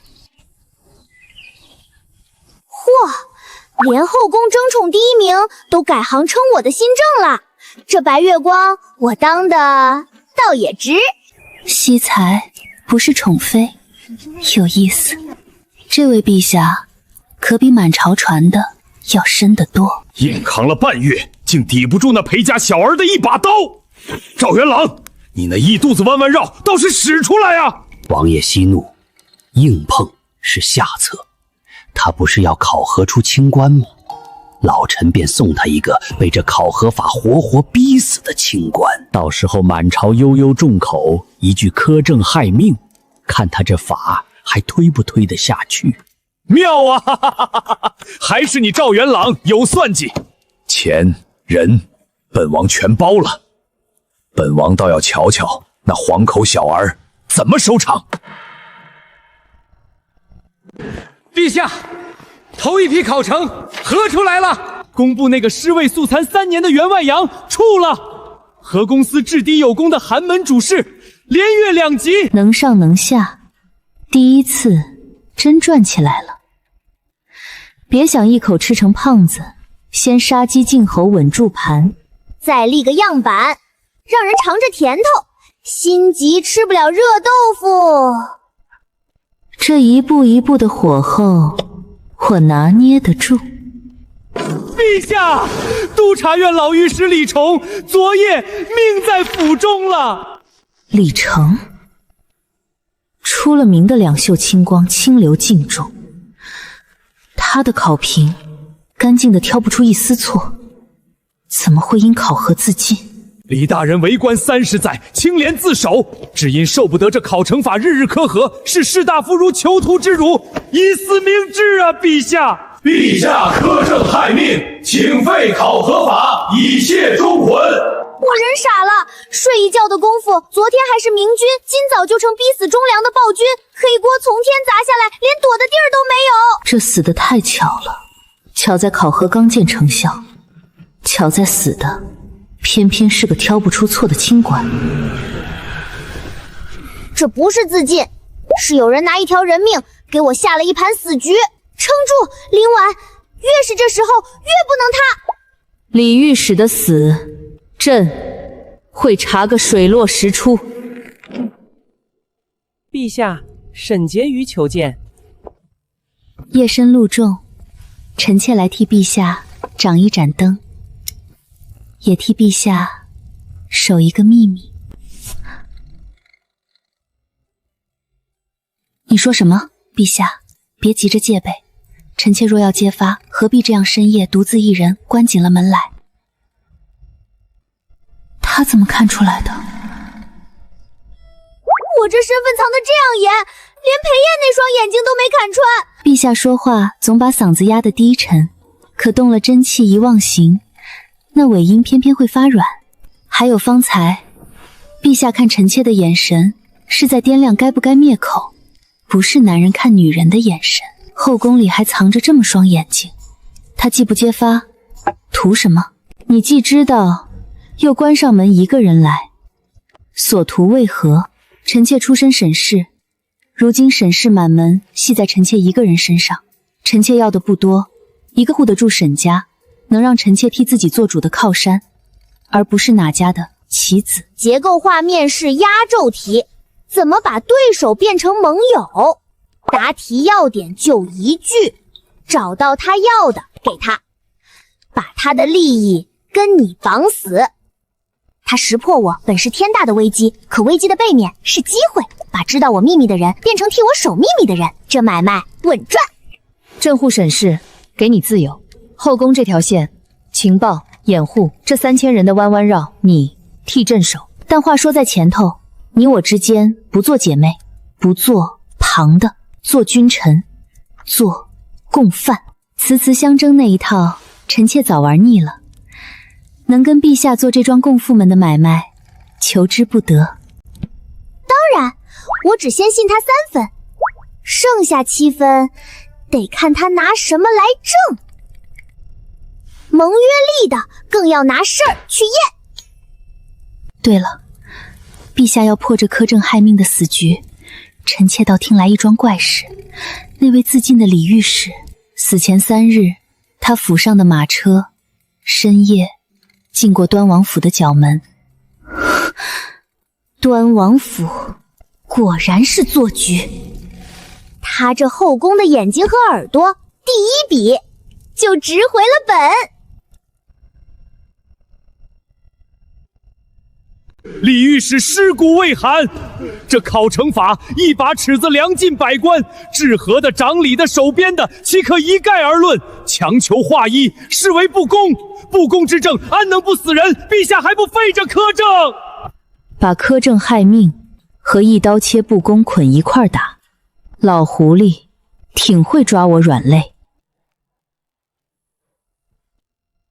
嚯，连后宫争宠第1名都改行称我的新政了，这白月光我当的倒也值。惜才不是宠妃，有意思。这位陛下可比满朝传的要深得多。硬扛了半月，竟抵不住那裴家小儿的一把刀。赵元朗，你那一肚子弯弯绕倒是使出来啊！王爷息怒，硬碰是下策。他不是要考核出清官吗？老臣便送他一个被这考核法活活逼死的清官，到时候满朝悠悠众口，一句苛政害命，看他这法还推不推得下去。妙啊！哈哈哈哈，还是你赵元朗有算计，钱人本王全包了。本王倒要瞧瞧那黄口小儿怎么收场。陛下，头一批考成核出来了，公布那个尸位素残3年的员外杨处了，何公司至敌有功的寒门主事连月2级，能上能下，第一次真赚起来了。别想一口吃成胖子，先杀鸡儆猴稳住盘，再立个样板，让人尝着甜头，心急吃不了热豆腐。这一步一步的火候，我拿捏得住。陛下，督察院老御史李崇昨夜命在府中了。李成，出了名的两袖清光，清流净重。他的考评干净的挑不出一丝错，怎么会因考核自尽？李大人为官30载，清廉自守，只因受不得这考成法日日苛核，视士大夫如囚徒之辱，以死明志啊！陛下，陛下苛政害命，请废考核法，以谢忠魂。我人傻了，睡一觉的功夫，昨天还是明君，今早就成逼死忠良的暴君，黑锅从天砸下来，连躲的地儿都没有。这死得太巧了，巧在考核刚见成效，巧在死的偏偏是个挑不出错的清官。这不是自尽，是有人拿一条人命给我下了一盘死局。撑住，林婉，越是这时候越不能塌。李御史的死，朕会查个水落石出。陛下，沈婕妤求见。夜深露重，臣妾来替陛下掌一盏灯，也替陛下守一个秘密。你说什么？陛下，别急着戒备。臣妾若要揭发，何必这样深夜独自一人关紧了门来？他怎么看出来的？我这身份藏得这样严，连裴燕那双眼睛都没看穿。陛下说话总把嗓子压得低沉，可动了真气一忘形，那尾音偏偏会发软。还有方才，陛下看臣妾的眼神是在掂量该不该灭口。不是男人看女人的眼神。后宫里还藏着这么双眼睛，他既不揭发，图什么？你既知道，又关上门一个人来，所图为何？臣妾出身沈氏，如今沈氏满门系在臣妾一个人身上，臣妾要的不多，一个护得住沈家，能让臣妾替自己做主的靠山，而不是哪家的棋子。结构化面试压轴题，怎么把对手变成盟友？答题要点就一句，找到他要的给他，把他的利益跟你绑死。他识破我本是天大的危机，可危机的背面是机会，把知道我秘密的人变成替我守秘密的人，这买卖稳赚。镇护沈氏，给你自由。后宫这条线，情报、掩护这3000人的弯弯绕，你替镇守。但话说在前头，你我之间不做姐妹，不做旁的，做君臣，做共犯。词词相争那一套，臣妾早玩腻了。能跟陛下做这桩共父们的买卖，求之不得。当然，我只先信他3分，剩下7分得看他拿什么来挣。盟约立的，更要拿事儿去验。对了，陛下要破这苛政害命的死局，臣妾倒听来一桩怪事。那位自尽的李御史死前3日，他府上的马车深夜进过端王府的角门。端王府果然是做局。他这后宫的眼睛和耳朵，第一笔就值回了本。李御史尸骨未寒，这考成法一把尺子量尽百官，治河的、掌理的、守边的，岂可一概而论？强求划一，视为不公。不公之政，安能不死人？陛下还不废这苛政？把苛政害命和一刀切不公捆一块打，老狐狸挺会抓我软肋。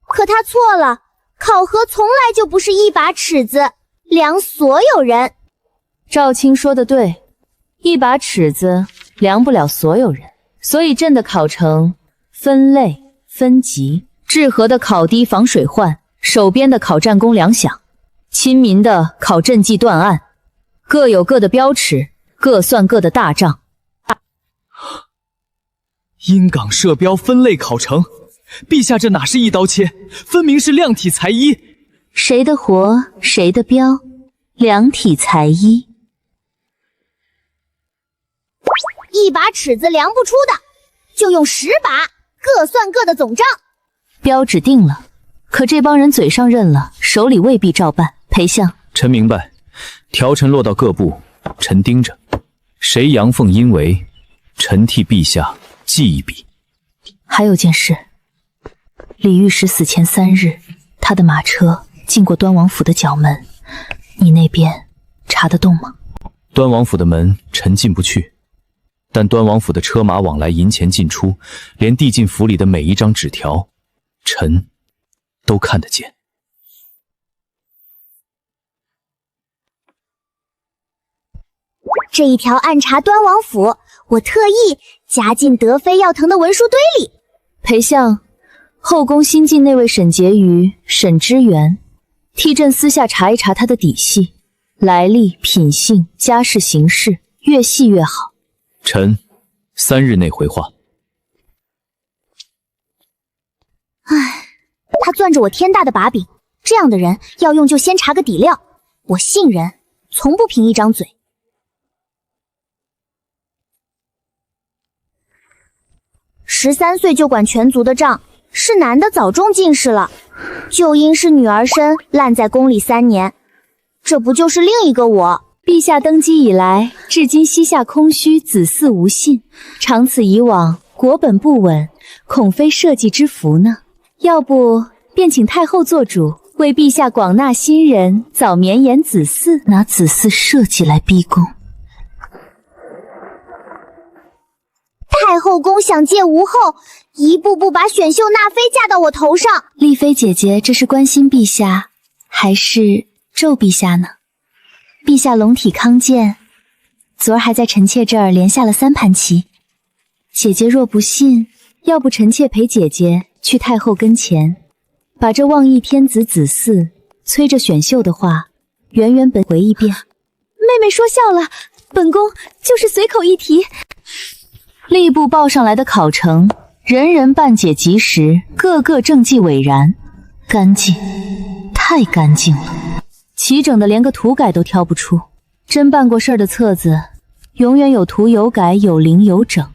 可他错了，考核从来就不是一把尺子量所有人。赵青说的对，一把尺子量不了所有人，所以朕的考成分类分级。治河的考堤防水患，守边的考战功粮饷，亲民的考赈济断案，各有各的标尺，各算各的大账。鹰岗射标分类考成，陛下这哪是一刀切，分明是量体裁衣。谁的活谁的标，量体裁衣。一把尺子量不出的，就用10把，各算各的总账。标指定了，可这帮人嘴上认了，手里未必照办。裴相，臣明白，条陈落到各部，臣盯着，谁阳奉阴违，臣替陛下记一笔。还有件事，李御史死前3日，他的马车进过端王府的角门，你那边查得动吗？端王府的门臣进不去，但端王府的车马往来、银钱进出，连递进府里的每一张纸条，臣都看得见。这一条暗查端王府，我特意夹进德妃要腾的文书堆里。裴相，后宫新进那位沈婕妤、沈知源，替朕私下查一查他的底细、来历、品性、家世、行事，越细越好。臣3日内回话。唉，他攥着我天大的把柄，这样的人要用就先查个底料。我信人，从不凭一张嘴。13岁就管全族的账，是男的早中进士了，就因是女儿身烂在宫里3年，这不就是另一个我？陛下登基以来，至今膝下空虚，子嗣无信，长此以往，国本不稳，恐非社稷之福呢。要不便请太后做主，为陛下广纳新人，早绵延子嗣，拿子嗣社稷来逼宫。太后宫想借吴后，一步步把选秀纳妃嫁到我头上。丽妃姐姐，这是关心陛下，还是咒陛下呢？陛下龙体康健，昨儿还在臣妾这儿连下了3盘棋。姐姐若不信，要不臣妾陪姐姐去太后跟前，把这望义天子子嗣催着选秀的话原本回一遍。妹妹说笑了，本宫就是随口一提。吏部报上来的考成，人人办解及时，个个政绩斐然，干净，太干净了，齐整的连个涂改都挑不出。真办过事儿的册子，永远有涂有改，有零有整。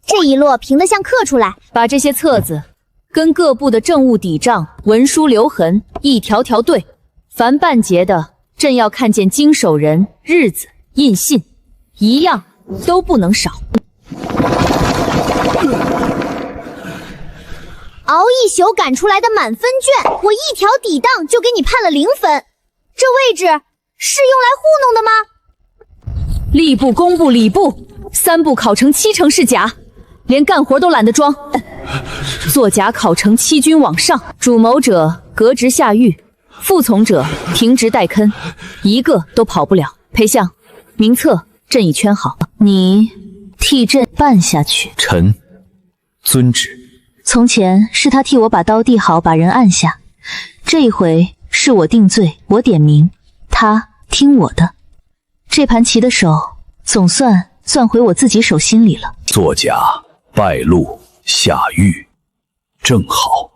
这一摞平得像刻出来，把这些册子跟各部的政务抵账、文书留痕一条条对，凡办结的，朕要看见经手人、日子、印信，一样都不能少。熬一宿赶出来的满分卷，我一条抵当就给你判了0分。这位置是用来糊弄的吗？吏部、工部、礼部3部考成7成是假，连干活都懒得装。作假考成7军往上，主谋者革职下狱，服从者停职待坑，一个都跑不了。裴相，名册朕已圈好，你替朕办下去。臣遵旨。从前是他替我把刀递好，把人按下，这一回是我定罪，我点名，他听我的。这盘棋的手总算回我自己手心里了。作假败露下狱，正好。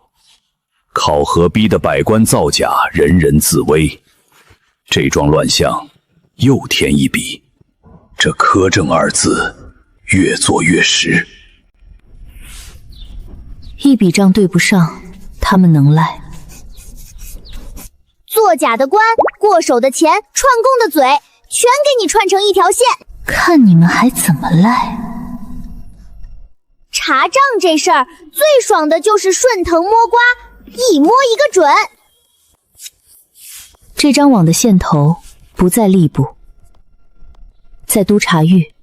考核逼得百官造假，人人自危。这桩乱象又添一笔，这苛政2字越做越实。一笔账对不上，他们能赖。作假的官，过手的钱，串供的嘴，全给你串成一条线，看你们还怎么赖。查账这事儿最爽的就是顺藤摸瓜，一摸一个准。这张网的线头不在吏部，在督察狱，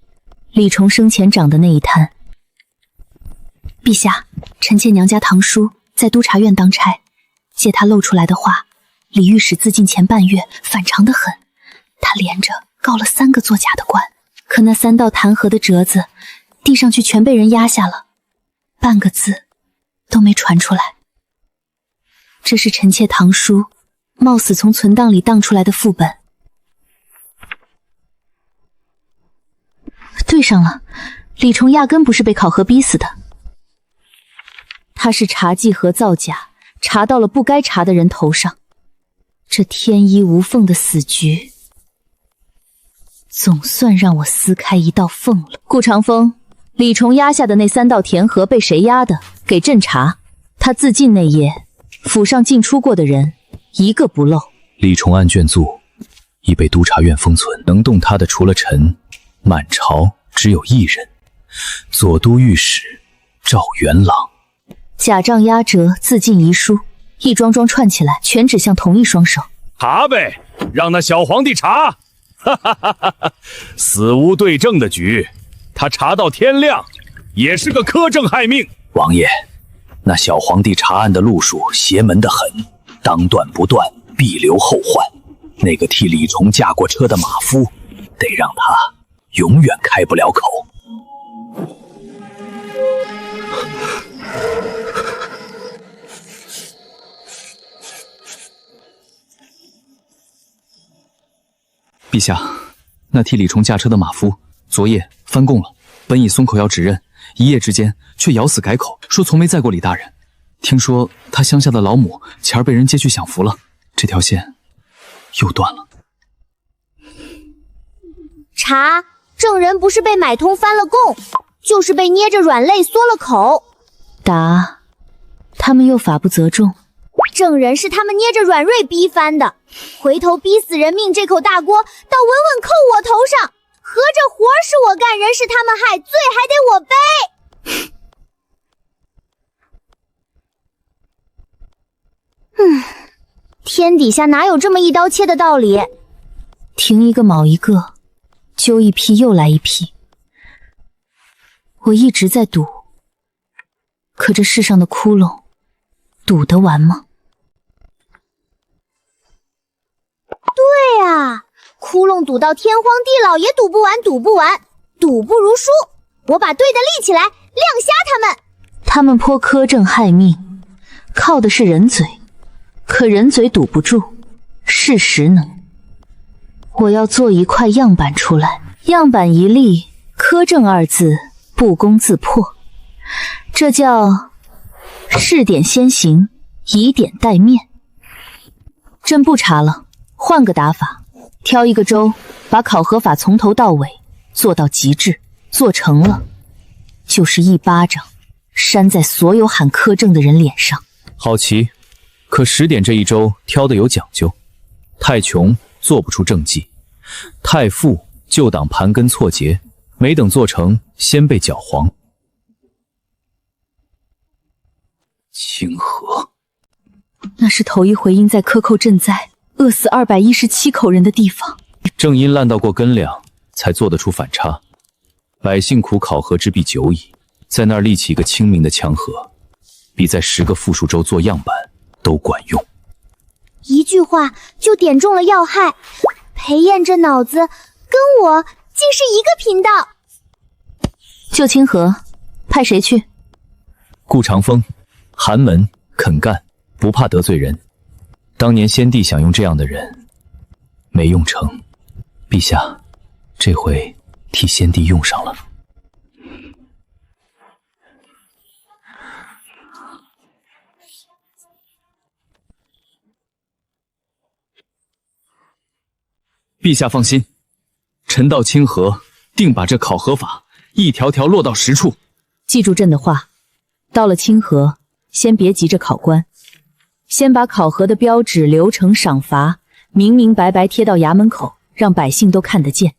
李重生前长的那一摊。陛下，臣妾娘家堂叔在督察院当差，借他露出来的话，李御史自尽前半月反常得很，他连着告了3个作假的官，可那3道弹劾的折子递上去全被人压下了，半个字都没传出来。这是臣妾堂叔冒死从存档里当出来的副本。对上了，李重压根不是被考核逼死的，他是查记和造假，查到了不该查的人头上。这天衣无缝的死局，总算让我撕开一道缝了。顾长风，李重压下的那3道填核被谁压的？给朕查。他自尽那夜，府上进出过的人一个不漏。李重案卷组已被督察院封存，能动他的除了臣，满朝只有一人，左都御史赵元朗。假账压折、自尽遗书，一桩桩串起来，全指向同一双手。查呗，让那小皇帝查。哈哈哈哈哈！死无对证的局，他查到天亮，也是个苛政害命。王爷，那小皇帝查案的路数邪门得很，当断不断，必留后患。那个替李重驾过车的马夫，得让他永远开不了口。陛下，那替李重驾车的马夫昨夜翻供了，本已松口要指认，一夜之间却咬死改口，说从没载过李大人。听说他乡下的老母前儿被人接去享福了，这条线又断了。查，证人不是被买通翻了供，就是被捏着软肋缩了口。答，他们又法不责众。证人是他们捏着软肋逼翻的，回头逼死人命这口大锅倒稳稳扣我头上，合着活是我干，人是他们害，罪还得我背。天底下哪有这么一刀切的道理？停一个卯一个，揪一批又来一批。我一直在赌，可这世上的窟窿堵得完吗？对啊，窟窿堵到天荒地老也堵不完，堵不如输。我把对的立起来，亮瞎他们。他们颇苛政害命，靠的是人嘴，可人嘴堵不住，事实呢？我要做一块样板出来，样板一立，苛政二字不攻自破，这叫试点先行，以点带面。朕不查了，换个打法，挑一个州，把考核法从头到尾做到极致，做成了就是一巴掌扇在所有喊苛政的人脸上。好奇，可10点这一周挑的有讲究，太穷做不出政绩，太富旧党盘根错节，没等做成先被搅黄。清河，那是头一回因在克扣赈灾饿死217口人的地方。正因烂到过根两，才做得出反差。百姓苦，考核之必久矣，在那儿立起一个清明的墙河，比在10个附属州做样板都管用。一句话就点中了要害，裴燕这脑子跟我竟是一个频道。救清河，派谁去？顾长风，寒门，肯干，不怕得罪人。当年先帝想用这样的人，没用成。陛下，这回替先帝用上了。陛下放心，臣到清河定把这考核法一条条落到实处。记住朕的话，到了清河，先别急着考官，先把考核的标纸、流程、赏罚明明白白贴到衙门口，让百姓都看得见。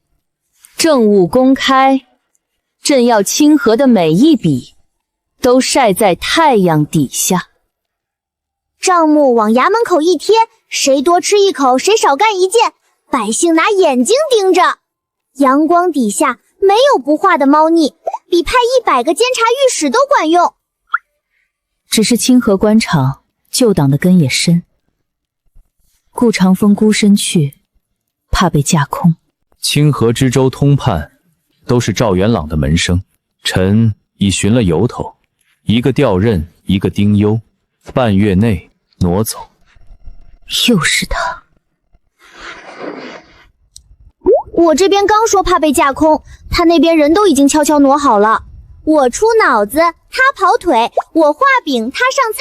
政务公开，朕要清河的每一笔都晒在太阳底下。账目往衙门口一贴，谁多吃一口，谁少干一件，百姓拿眼睛盯着。阳光底下没有不化的猫腻，比派100个监察御史都管用。只是清河官场旧党的根也深，顾长风孤身去，怕被架空。清河知州通判都是赵元朗的门生，臣已寻了由头，一个调任，一个丁忧，半月内挪走。又是他。我这边刚说怕被架空，他那边人都已经悄悄挪好了。我出脑子，他跑腿，我画饼，他上菜，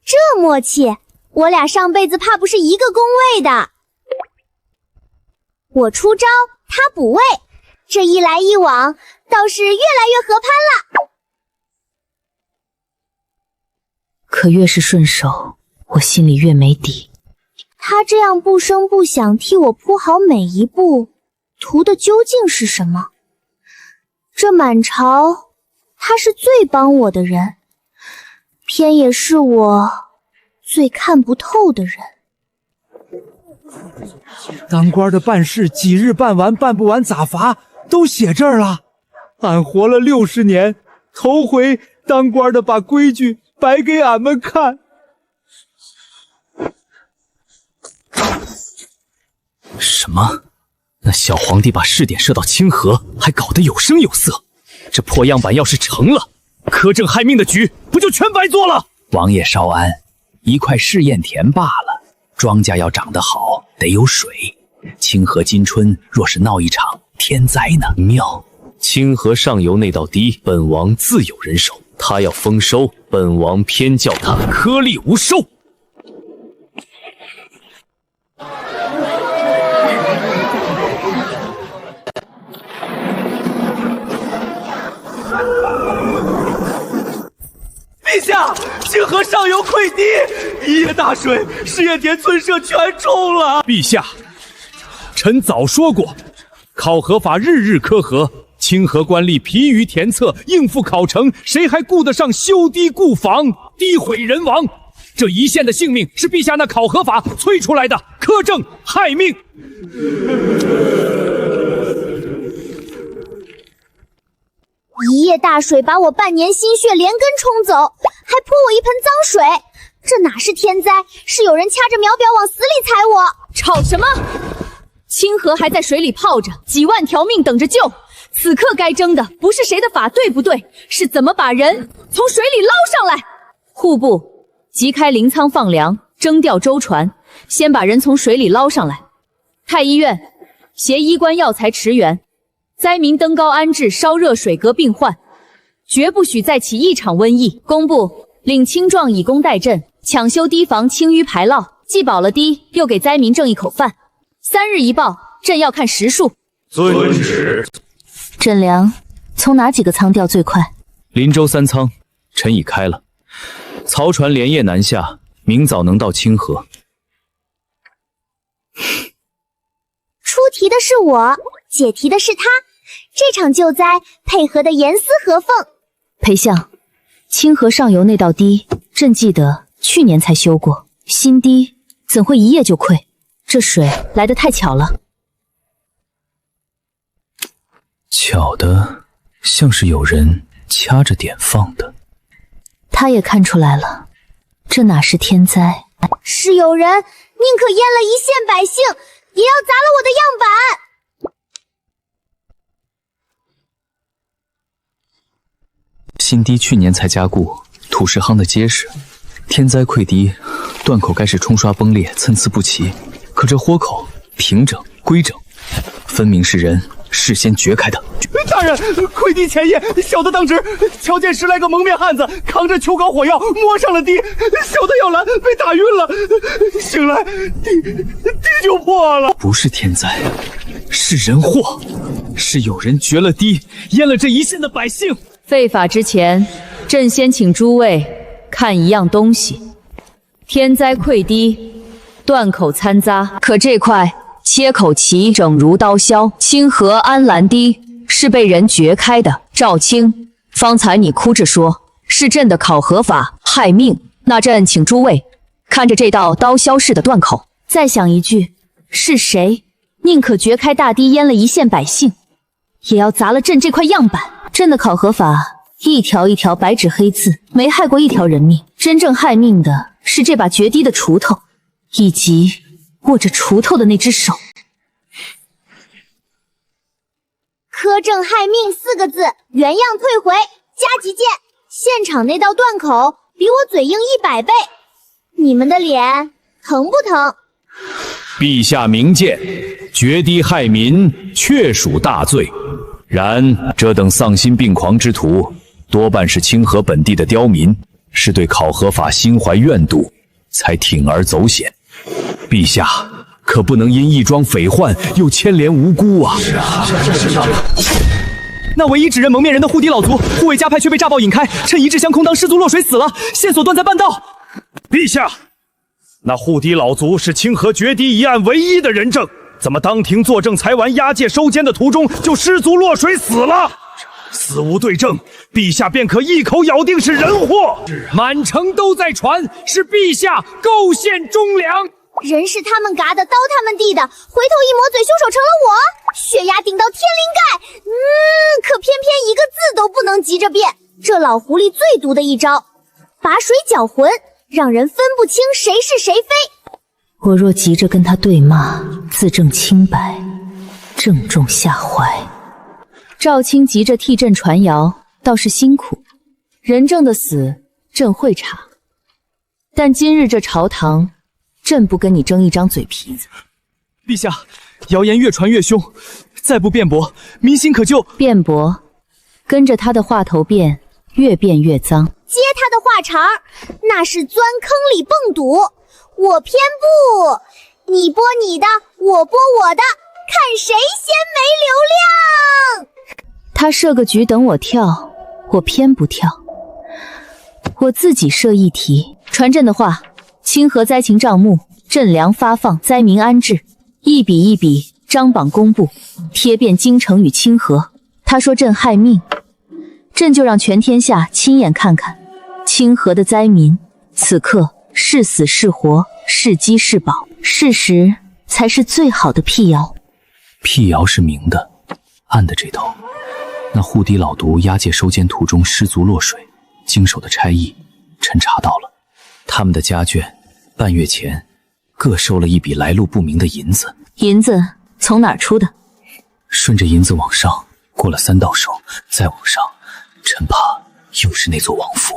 这默契，我俩上辈子怕不是一个宫位的。我出招，他补位，这一来一往，倒是越来越合拍了。可越是顺手，我心里越没底。他这样不声不响替我铺好每一步，图的究竟是什么？这满朝，他是最帮我的人，偏也是我最看不透的人。当官的办事几日办完，办不完咋罚，都写这儿了。俺活了60年，头回当官的把规矩摆给俺们看。什么？那小皇帝把试点设到清河，还搞得有声有色。这破样板要是成了，苛政害命的局不就全白做了？王爷稍安，一块试验田罢了。庄稼要长得好，得有水。清河今春若是闹一场天灾呢？妙！清河上游那道堤，本王自有人手。他要丰收，本王偏叫他颗粒无收。陛下，清河上游溃堤，一夜大水，试验田村舍全冲了。陛下，臣早说过，考核法日日苛核，清河官吏疲于填策，应付考成，谁还顾得上修堤固防，诋毁人亡？这一线的性命是陛下那考核法催出来的，苛政害命。一夜大水把我半年心血连根冲走，还泼我一盆脏水，这哪是天灾，是有人掐着苗表往死里踩我！吵什么？清河还在水里泡着，几万条命等着救。此刻该争的不是谁的法对不对，是怎么把人从水里捞上来。户部即开临仓放粮，征调舟船，先把人从水里捞上来。太医院携医官药材驰援，灾民登高安置，烧热水隔病患，绝不许再起一场瘟疫。工部领青壮以工代赈，抢修堤防，清淤排涝，既保了堤，又给灾民挣一口饭。3日一报，朕要看实数。遵旨。枕粮从哪几个仓调最快？林州3仓，臣已开了，漕船连夜南下，明早能到清河。出题的是我，解题的是他，这场救灾配合的严丝合缝。裴相，清河上游那道堤，朕记得去年才修过，新堤怎会一夜就溃？这水来得太巧了。巧的像是有人掐着点放的。他也看出来了，这哪是天灾，是有人宁可淹了一线百姓，也要砸了我的样板。新堤去年才加固，土石夯得结实，天灾溃堤，断口该是冲刷崩裂，参差不齐。可这豁口平整规整，分明是人事先掘开的。大人，溃堤前夜，小的当值，瞧见10来个蒙面汉子扛着球膏火药摸上了堤，小的要拦，被打晕了。醒来，堤就破了。不是天灾，是人祸，是有人掘了堤，淹了这一线的百姓。废法之前，朕先请诸位看一样东西。天灾溃堤，断口参匝，可这块切口齐整如刀削。清河安澜堤是被人掘开的。赵青，方才你哭着说是朕的考核法害命，那朕请诸位看着这道刀削式的断口，再想一句，是谁宁可掘开大堤淹了一线百姓，也要砸了朕这块样板？朕的考核法一条一条白纸黑字，没害过一条人命。真正害命的是这把掘堤的锄头，以及握着锄头的那只手。苛政害命4个字，原样退回，加急件。现场那道断口比我嘴硬100倍，你们的脸疼不疼？陛下明鉴，掘堤害民确属大罪。然这等丧心病狂之徒，多半是清河本地的刁民，是对考核法心怀怨妒，才铤而走险。陛下可不能因一桩匪患又牵连无辜啊！那唯一指认蒙面人的护堤老族，护卫加派却被炸爆引开，趁一掷相空，当失足落水死了，线索断在半道。陛下，那护堤老族是清河掘堤一案唯一的人证，怎么当庭作证才完押解收监的途中就失足落水死了？死无对证，陛下便可一口咬定是人祸。满城都在传，是陛下构陷忠良。人是他们嘎的，刀他们递的，回头一抹嘴，凶手成了我，血压顶到天灵盖。可偏偏一个字都不能急着变。这老狐狸最毒的一招，把水搅浑，让人分不清谁是谁非。我若急着跟他对骂，自证清白，正中下怀。赵青急着替朕传谣，倒是辛苦。人证的死，朕会查。但今日这朝堂，朕不跟你争一张嘴皮子。陛下，谣言越传越凶，再不辩驳，民心可就……辩驳，跟着他的话头辩，越辩越脏。接他的话茬儿，那是钻坑里蹦赌。我偏不，你播你的，我播我的，看谁先没流量。他设个局等我跳，我偏不跳。我自己设一题，传朕的话，清河灾情账目，赈粮发放，灾民安置，一笔一笔张榜公布，贴遍京城与清河。他说朕害命，朕就让全天下亲眼看看清河的灾民此刻是死是活，是饥是饱，事实才是最好的辟谣。辟谣是明的，暗的这头，那护堤老毒押解收监途中失足落水，经手的差役，臣查到了，他们的家眷半月前各收了一笔来路不明的银子。银子从哪儿出的？顺着银子往上，过了3道手，再往上，臣怕又是那座王府。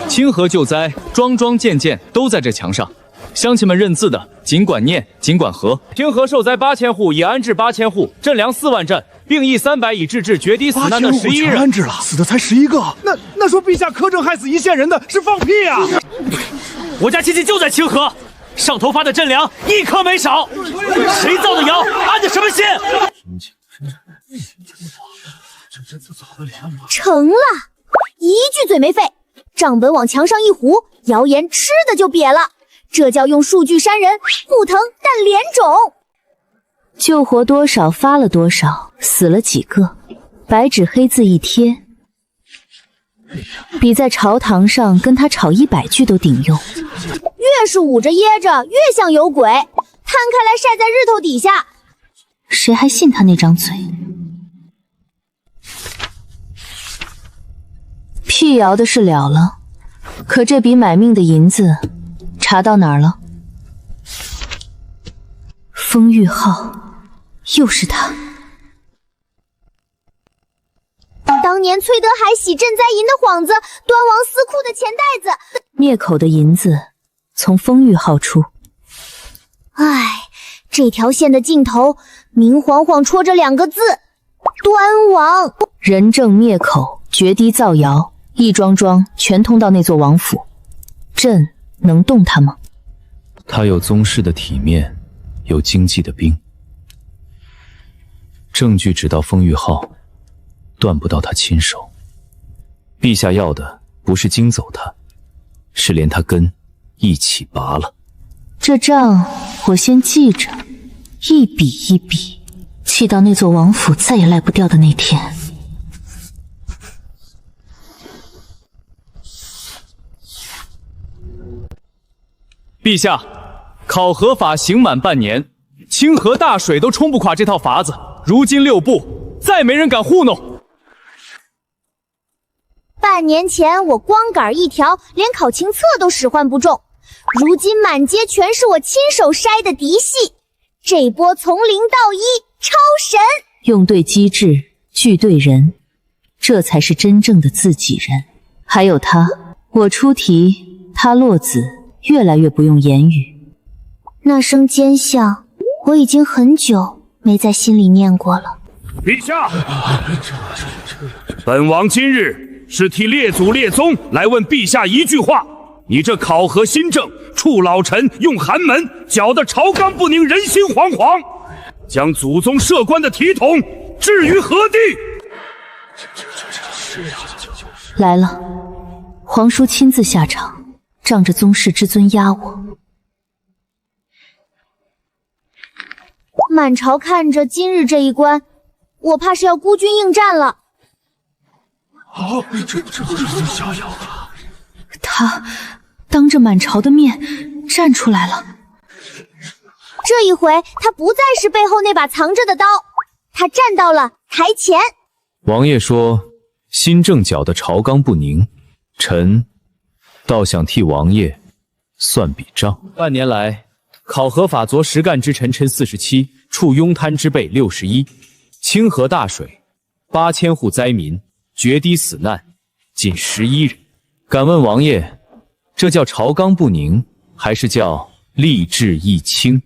清河救灾，桩桩件件都在这墙上。乡亲们认字的，尽管念，尽管合。清河受灾8000户，已安置8000户，赈粮4万斃，病役300，已治至决堤死难的11人。安置了，死的才11个。那说陛下苛政害死一线人的是放屁啊！我家亲戚就在清河，上头发的赈粮1颗没少。谁造的谣，安的什么心？成了，一句嘴没费，账本往墙上一糊，谣言吃的就瘪了。这叫用数据删人，不疼但脸肿。救活多少发了多少，死了几个，白纸黑字一贴，比在朝堂上跟他吵100句都顶用。越是捂着掖着，越像有鬼，摊开来晒在日头底下，谁还信他那张嘴？辟谣的事了了，可这笔买命的银子查到哪儿了？风玉号，又是他。当年崔德海洗赈灾银的幌子，端王司库的钱袋子，灭口的银子从风玉号出。唉，这条线的尽头明晃晃戳着2个字：端王。人证灭口，决堤造谣，一桩桩全通到那座王府。朕能动他吗？他有宗室的体面，有经济的兵，证据只到风玉号，断不到他亲手。陛下要的不是惊走他，是连他根一起拔了。这账我先记着，一笔一笔，记到那座王府再也赖不掉的那天。陛下，考核法刑满半年，清河大水都冲不垮这套法子。如今6部，再没人敢糊弄。半年前我光杆一条，连考情册都使唤不中，如今满街全是我亲手筛的嫡系，这波从0到1，超神！用对机制，聚对人，这才是真正的自己人。还有他，我出题，他落子，越来越不用言语。那声奸相，我已经很久没在心里念过了。陛下，本王今日是替列祖列宗来问陛下一句话：你这考核新政，处老臣用寒门，搅得朝纲不宁，人心惶惶，将祖宗社官的体统置于何地？来了，皇叔亲自下场，仗着宗室之尊压我。满朝看着今日这一关，我怕是要孤军应战了。这下要了。他当着满朝的面站出来了。这一回，他不再是背后那把藏着的刀，他站到了台前。王爷说新政搅得朝纲不宁，臣倒想替王爷算笔账。半年来，考核法昨实干之臣47，处庸贪之辈61，清河大水，8000户灾民决堤死难仅11人。敢问王爷，这叫朝纲不宁，还是叫吏治一清？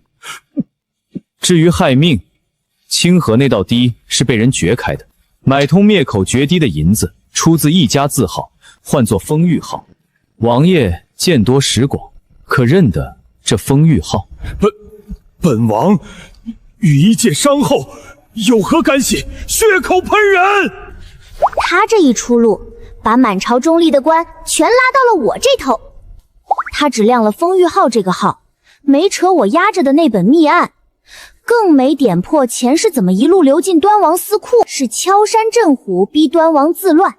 至于害命，清河那道堤是被人掘开的，买通灭口决堤的银子出自一家字号，唤作风玉号。王爷见多识广，可认得这风玉号？本王与一介商后有何干系？血口喷人！他这一出路，把满朝中立的官全拉到了我这头。他只亮了风玉号这个号，没扯我压着的那本密案，更没点破钱是怎么一路流进端王司库，是敲山震虎逼端王自乱，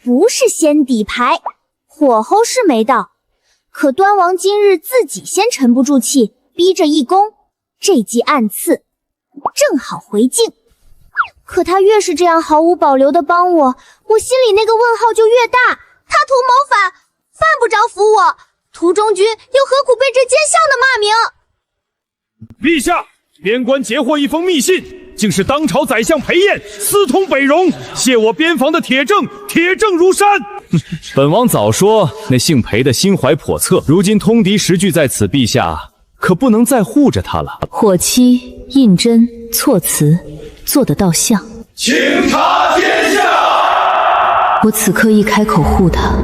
不是先底牌。火候是没到，可端王今日自己先沉不住气，逼着一攻，这记暗刺正好回敬。可他越是这样毫无保留的帮我，我心里那个问号就越大。他图谋反，犯不着服我，途中君又何苦被这奸相的骂名？陛下，边关截获一封密信，竟是当朝宰相裴彦私通北戎，泄我边防的铁证如山。本王早说那姓裴的心怀叵测，如今通敌时聚在此，陛下可不能再护着他了。火漆、印针、措辞，做得到像。请察天下。我此刻一开口护他，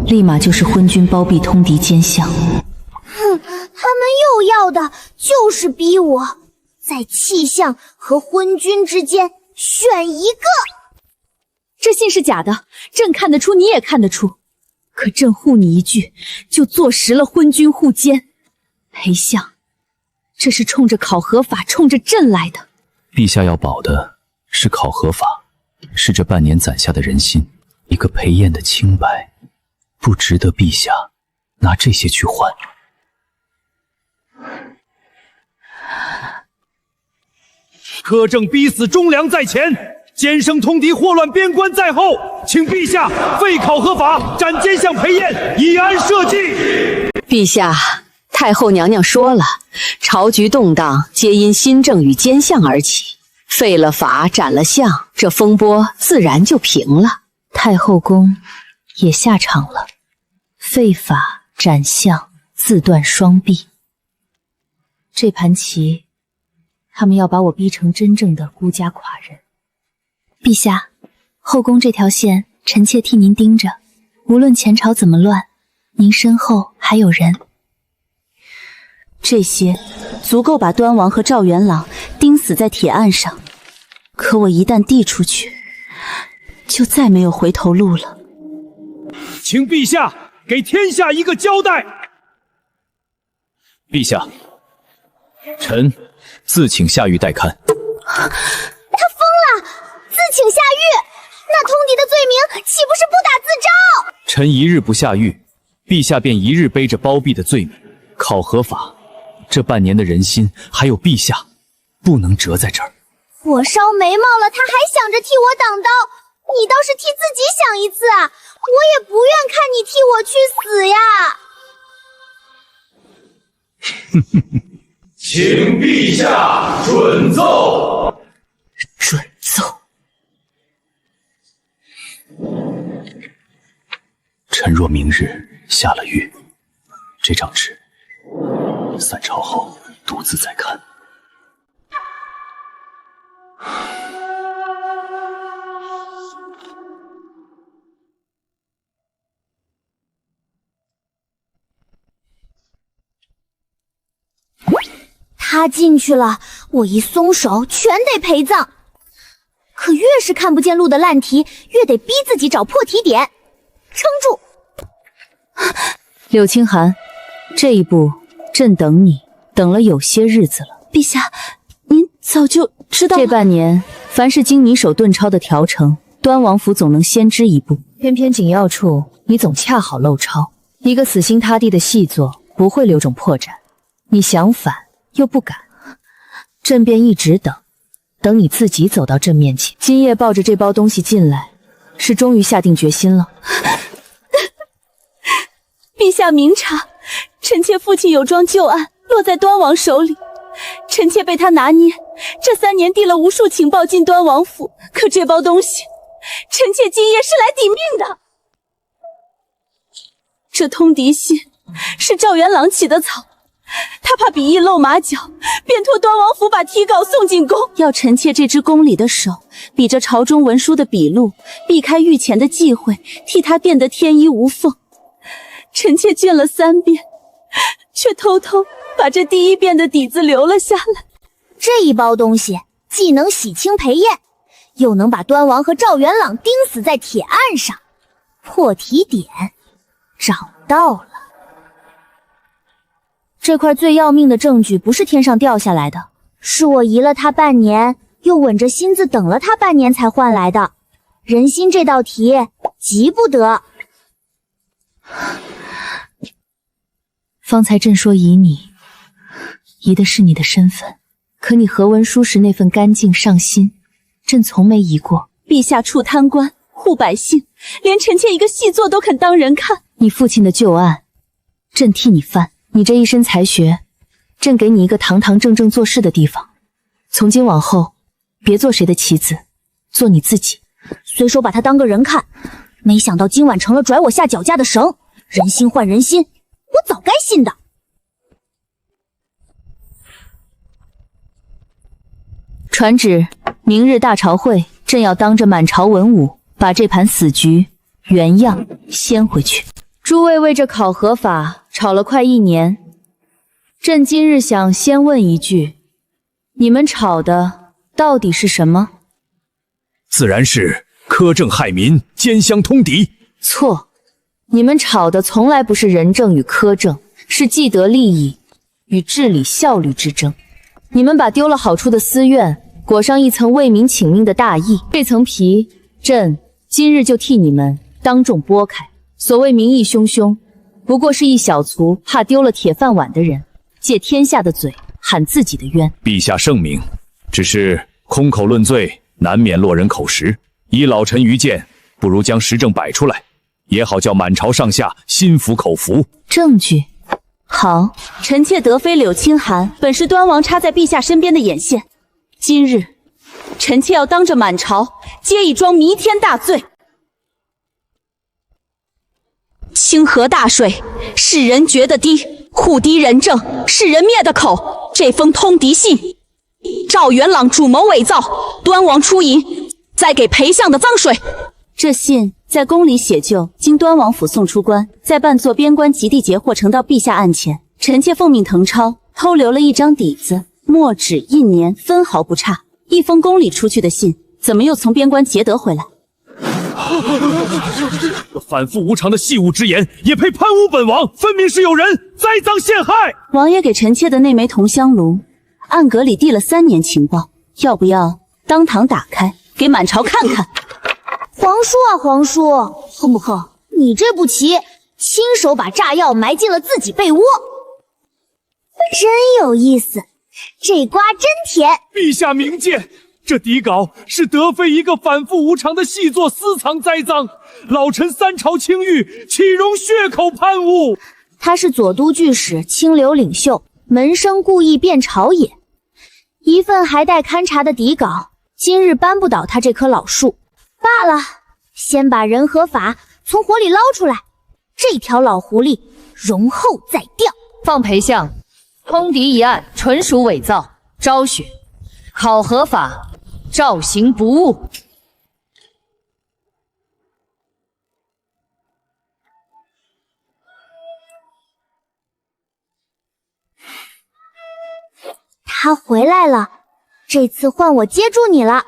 立马就是昏君包庇通敌奸相。哼，他们又要的就是逼我在气象和昏君之间选一个。这信是假的，朕看得出，你也看得出。可朕护你一句，就坐实了昏君护奸。裴相，这是冲着考核法，冲着朕来的。陛下要保的是考核法，是这半年攒下的人心。一个裴彦的清白，不值得陛下拿这些去换。苛政逼死忠良在前，奸生通敌祸乱边关在后，请陛下废考核法，斩奸相裴彦，以安社稷。陛下，太后娘娘说了，朝局动荡皆因新政与奸相而起，废了法，斩了相，这风波自然就平了。太后宫也下场了，废法斩相，自断双臂。这盘棋，他们要把我逼成真正的孤家寡人。陛下，后宫这条线，臣妾替您盯着，无论前朝怎么乱，您身后还有人。这些足够把端王和赵元朗钉死在铁案上，可我一旦递出去，就再没有回头路了。请陛下给天下一个交代。陛下，臣自请下狱待看。他疯了，自请下狱，那通敌的罪名岂不是不打自招？臣一日不下狱，陛下便一日背着包庇的罪名。考核法，这半年的人心，还有陛下，不能折在这儿。火烧眉毛了，他还想着替我挡刀，你倒是替自己想一次啊！我也不愿看你替我去死呀！请陛下准奏。准奏。臣若明日下了狱，这张纸散朝后独自再看。他进去了，我一松手，全得陪葬。可越是看不见路的烂题，越得逼自己找破题点，撑住。柳青寒，这一步朕等你等了有些日子了。陛下，您早就知道。这半年，凡是经你手顿抄的条程，端王府总能先知一步。偏偏紧要处，你总恰好漏抄。一个死心塌地的细作，不会留种破绽。你想反又不敢，朕便一直等你自己走到朕面前。今夜抱着这包东西进来，是终于下定决心了。陛下明察，臣妾父亲有桩旧案落在端王手里，臣妾被他拿捏，这3年递了无数情报进端王府，可这包东西，臣妾今夜是来抵命的。这通敌信是赵元朗起的草，他怕笔意露马脚，便托端王府把题稿送进宫，要臣妾这只宫里的手比着朝中文书的笔录，避开御前的忌讳，替他垫得天衣无缝。臣妾卷了3遍，却偷偷把这第1遍的底子留了下来。这一包东西既能洗清裴彦，又能把端王和赵元朗钉死在铁案上。破题点找到了。这块最要命的证据不是天上掉下来的，是我疑了他半年，又稳着心思等了他半年才换来的。人心这道题急不得。方才朕说疑你，疑的是你的身份，可你核文书时那份干净上心，朕从没疑过。陛下处贪官护百姓，连臣妾一个细作都肯当人看。你父亲的旧案，朕替你翻。你这一身才学，朕给你一个堂堂正正做事的地方。从今往后，别做谁的棋子，做你自己。随手把他当个人看，没想到今晚成了拽我下脚架的绳。人心换人心，我早该信的。传旨，明日大朝会，朕要当着满朝文武，把这盘死局原样掀回去。诸位为这考核法吵了快1年，朕今日想先问一句，你们吵的到底是什么？自然是苛政害民，奸相通敌。错，你们吵的从来不是仁政与苛政，是既得利益与治理效率之争。你们把丢了好处的私怨裹上一层为民请命的大义，这层皮，朕今日就替你们当众剥开。所谓民意汹汹，不过是一小撮怕丢了铁饭碗的人，借天下的嘴喊自己的冤。陛下圣明，只是空口论罪，难免落人口实。依老臣愚见，不如将实证摆出来，也好叫满朝上下心服口服。证据？好，臣妾德妃柳清寒本是端王插在陛下身边的眼线，今日臣妾要当着满朝揭一桩弥天大罪。清河大水，世人觉得低；护敌仁政，世人灭的口。这封通敌信，赵元朗主谋伪造，端王出银，再给裴相的脏水。这信在宫里写就，经端王府送出关，再扮作边关极地截获呈到陛下案前。臣妾奉命誊抄，偷留了一张底子，墨纸印年分毫不差。一封宫里出去的信，怎么又从边关截得回来？这反复无常的戏务之言，也配攀污本王？分明是有人栽赃陷害！王爷给臣妾的那枚铜香炉，暗格里递了3年情报，要不要当堂打开，给满朝看看？皇叔啊，皇叔，哼不哼？你这步棋，亲手把炸药埋进了自己被窝，真有意思，这瓜真甜。陛下明鉴，这底稿是德妃一个反复无常的细作私藏栽赃，老臣3朝清誉，岂容血口攀污？他是左都御史清流领袖，门生故意变朝野，一份还待勘察的底稿，今日扳不倒他这棵老树。罢了，先把人和法从火里捞出来，这条老狐狸容后再钓。放裴相，通敌一案纯属伪造，昭雪。考核法，照刑不误。他回来了，这次换我接住你了。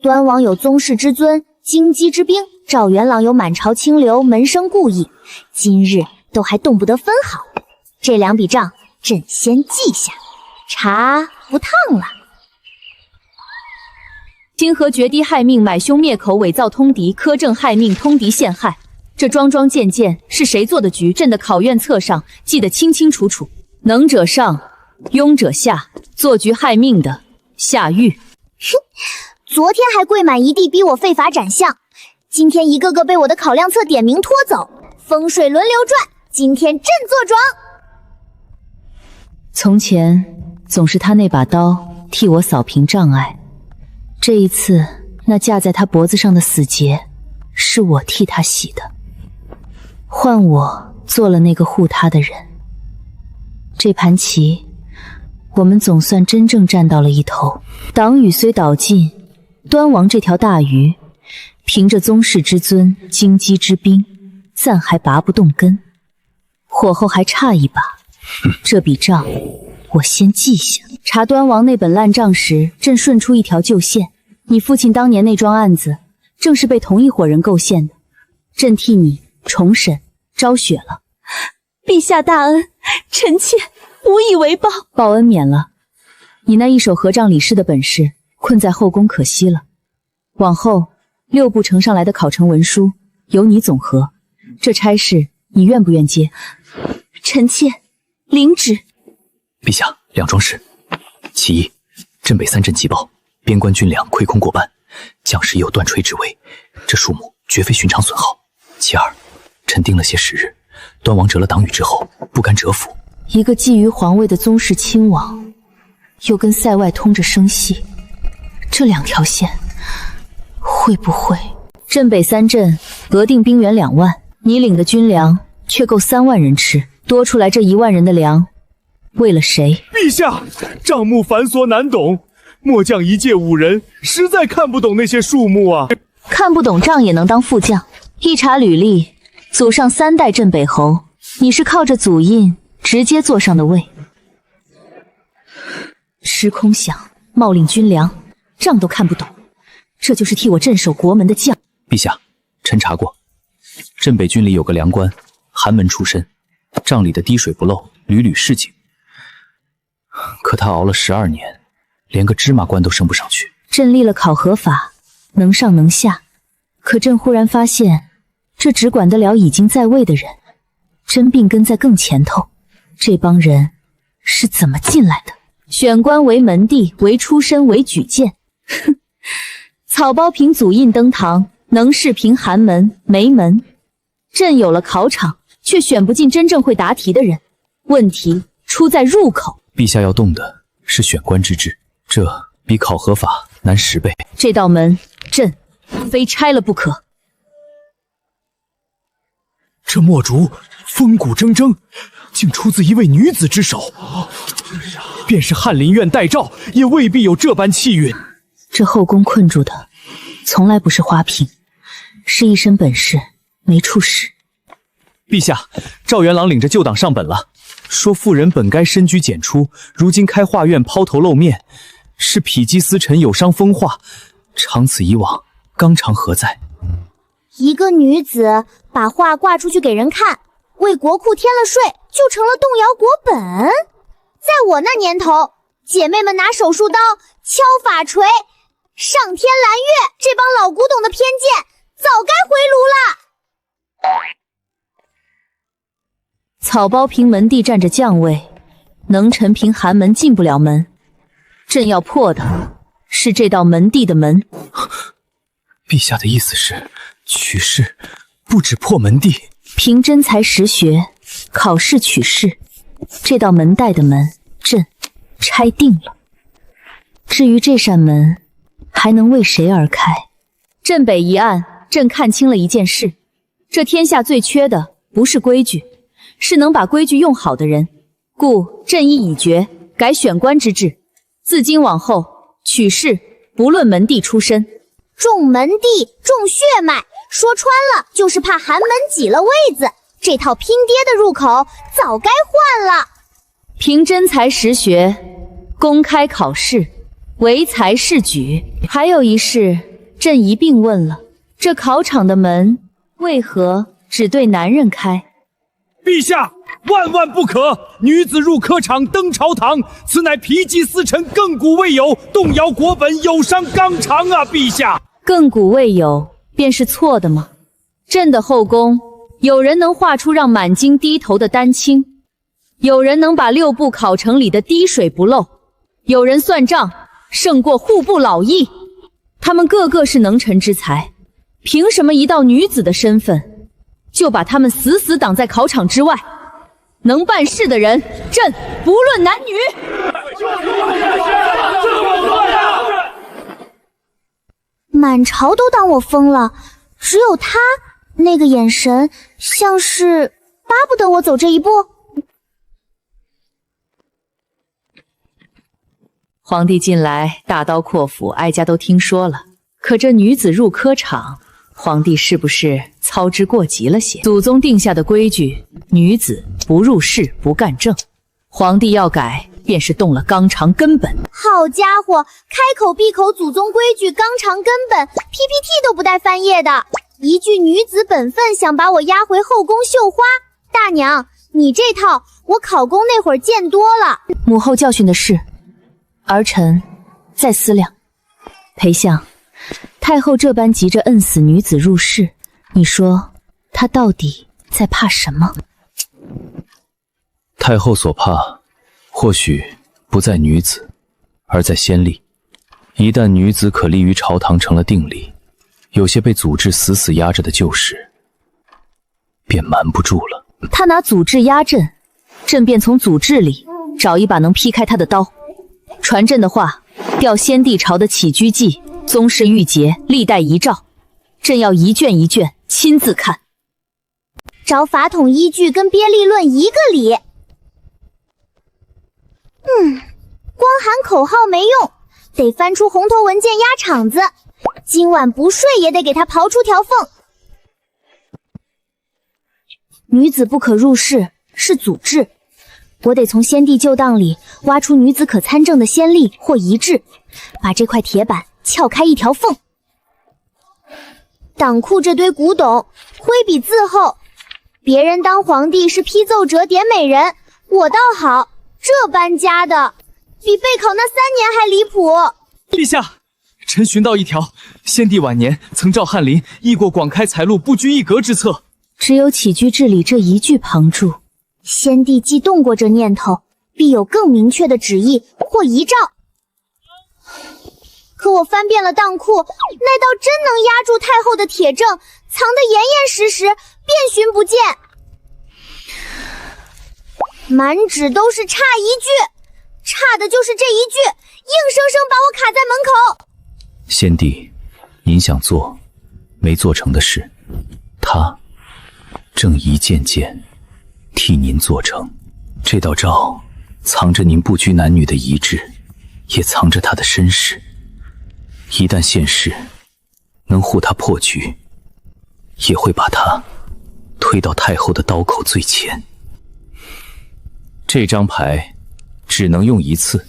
端王有宗室之尊，京畿之兵；赵元朗有满朝清流，门生故意。今日都还动不得分毫，这2笔账朕先记下，茶不烫了。清河决堤害命，买凶灭口，伪造通敌，苛政害命，通敌陷害。这桩桩件件是谁做的局？朕的考卷册上记得清清楚楚。能者上，庸者下，做局害命的下狱。哼，昨天还跪满一地逼我废法斩相，今天一个个被我的考量册点名拖走，风水轮流转，今天朕坐庄。从前总是他那把刀替我扫平障碍，这一次那架在他脖子上的死结是我替他洗的，换我做了那个护他的人。这盘棋我们总算真正站到了一头。党羽虽倒尽，端王这条大鱼凭着宗室之尊，京畿之兵，暂还拔不动根，火候还差一把。这笔账我先记下。查端王那本烂账时，朕顺出一条旧线，你父亲当年那桩案子正是被同一伙人构陷的，朕替你重审昭雪了。陛下大恩，臣妾无以为报。报恩免了，你那一手合账理事的本事困在后宫可惜了，往后6部呈上来的考成文书由你总核，这差事你愿不愿接？臣妾领旨。陛下，2桩事：其一，镇北3镇急报，边关军粮亏空过半，将士也有断炊之危，这数目绝非寻常损耗。其二，臣定了些时日，端王折了党羽之后，不甘折服。一个觊觎皇位的宗室亲王，又跟塞外通着生系，这2条线会不会？镇北3镇额定兵员2万，你领的军粮却够3万人吃，多出来这1万人的粮，为了谁？陛下，账目繁琐难懂，末将一介武人，实在看不懂那些数目啊。看不懂账也能当副将？一查履历，祖上3代镇北侯，你是靠着祖印直接坐上的位。吃空饷，冒领军粮，账都看不懂，这就是替我镇守国门的将。陛下，臣查过，镇北军里有个粮官，寒门出身，账里的滴水不漏，屡屡示警。可他熬了12年，连个芝麻官都升不上去。朕立了考核法，能上能下，可朕忽然发现，这只管得了已经在位的人，真病根在更前头。这帮人是怎么进来的？选官为门第，为出身，为举荐。哼，草包凭祖印登堂，能是凭寒门没门。朕有了考场，却选不进真正会答题的人。问题出在入口。陛下要动的是选官之制，这比考核法难10倍。这道门，朕非拆了不可。这墨竹风骨铮铮，竟出自一位女子之手，便是翰林院待诏，也未必有这般气韵。这后宫困住的，从来不是花瓶，是一身本事没处使。陛下，赵元朗领着旧党上本了，说妇人本该深居简出，如今开画院抛头露面，是否姬司臣有伤风化，长此以往，纲常何在？一个女子把画挂出去给人看，为国库添了税，就成了动摇国本。在我那年头，姐妹们拿手术刀敲法锤，上天揽月，这帮老古董的偏见早该回炉了。草包凭门第占着将位，能臣凭寒门进不了门。朕要破的是这道门第的门。陛下的意思是，取士不止破门第，凭真才实学，考试取士，这道门带的门，朕拆定了。至于这扇门还能为谁而开？镇北一案，朕看清了一件事，这天下最缺的不是规矩，是能把规矩用好的人。故朕意已决，改选官之制，自今往后取士不论门第出身。重门第，重血脉，说穿了就是怕寒门挤了位子。这套拼爹的入口早该换了。凭真才实学，公开考试，唯才是举。还有一事，朕一并问了，这考场的门为何只对男人开？陛下，万万不可！女子入科场登朝堂，此乃否姬司臣亘古未有，动摇国本，有伤纲常啊！陛下，亘古未有便是错的吗？朕的后宫，有人能画出让满京低头的丹青，有人能把6部考成里的滴水不漏，有人算账胜过户部老役，他们个个是能臣之才，凭什么一到女子的身份，就把他们死死挡在考场之外？能办事的人，朕不论男女。满朝都当我疯了，只有他那个眼神，像是巴不得我走这一步。皇帝近来大刀阔斧，哀家都听说了。可这女子入科场，皇帝是不是操之过急了些？祖宗定下的规矩，女子不入仕不干政，皇帝要改，便是动了纲常根本。好家伙，开口闭口祖宗规矩纲常根本 ，PPT 都不带翻页的，一句女子本分，想把我押回后宫绣花。大娘，你这套我考公那会儿见多了。母后教训的是，儿臣再思量。裴相，太后这般急着摁死女子入仕，你说她到底在怕什么？太后所怕，或许不在女子，而在先例。一旦女子可立于朝堂成了定例，有些被祖制死死压着的旧事，便瞒不住了。他拿祖制压阵，朕便从祖制里找一把能劈开他的刀。传朕的话，调先帝朝的起居记、宗室玉节、历代遗诏，朕要一卷一卷亲自看。找法统依据跟憋立论一个理。光喊口号没用，得翻出红头文件压场子。今晚不睡也得给他刨出条缝。女子不可入室是祖制，我得从先帝旧档里挖出女子可参政的先例或遗志，把这块铁板撬开一条缝。党库这堆古董，挥笔字后，别人当皇帝是批奏折点美人，我倒好，这搬家的比备考那3年还离谱。陛下，臣寻到一条先帝晚年曾召翰林议过广开财路不拘一格之策，只有起居志里这一句旁注。先帝既动过这念头，必有更明确的旨意或遗诏。可我翻遍了当库，那道真能压住太后的铁证，藏得严严实实，遍寻不见。满纸都是差一句，差的就是这一句，硬生生把我卡在门口。先帝，您想做没做成的事，他正一件件替您做成。这道诏藏着您不拘男女的遗志，也藏着他的身世。一旦现世，能护他破局，也会把他推到太后的刀口最前。这张牌只能用一次，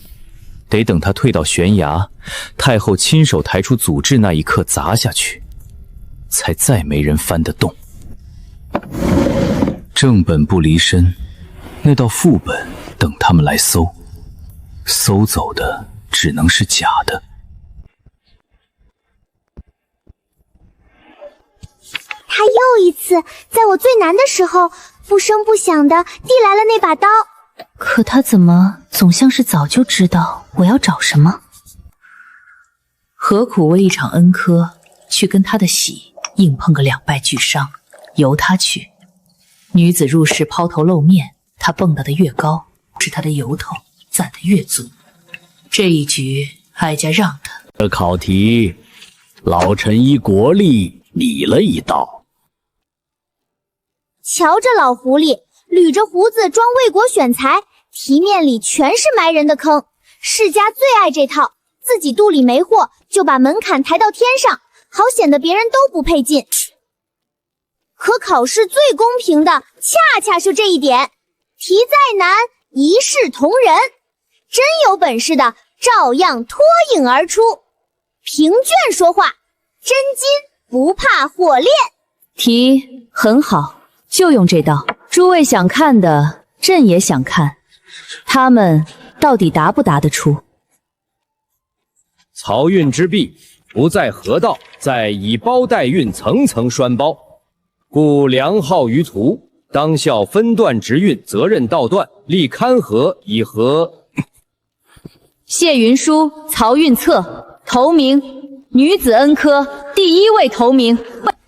得等他退到悬崖，太后亲手抬出祖制那一刻砸下去，才再没人翻得动。正本不离身，那道副本等他们来搜，搜走的只能是假的。他又一次在我最难的时候不声不响地递来了那把刀。可他怎么总像是早就知道我要找什么？何苦为一场恩科去跟他的喜硬碰个两败俱伤？由他去。女子入室抛头露面，他蹦跶的越高，是他的由头攒得越足。这一局哀家让他。这考题，老臣依国力拟了一道。瞧这老狐狸，捋着胡子装为国选才，题面里全是埋人的坑。世家最爱这套，自己肚里没货，就把门槛抬到天上，好显得别人都不配进。可考试最公平的，恰恰是这一点。题再难，一视同仁，真有本事的，照样脱颖而出。凭卷说话，真金不怕火炼。题很好，就用这道。诸位想看的，朕也想看，他们到底答不答得出？漕运之弊，不在河道，在以包代运，层层拴包。故良号于途，当效分段直运，责任道断，立勘核以核。谢云书漕运册头名，女子恩科第1位头名。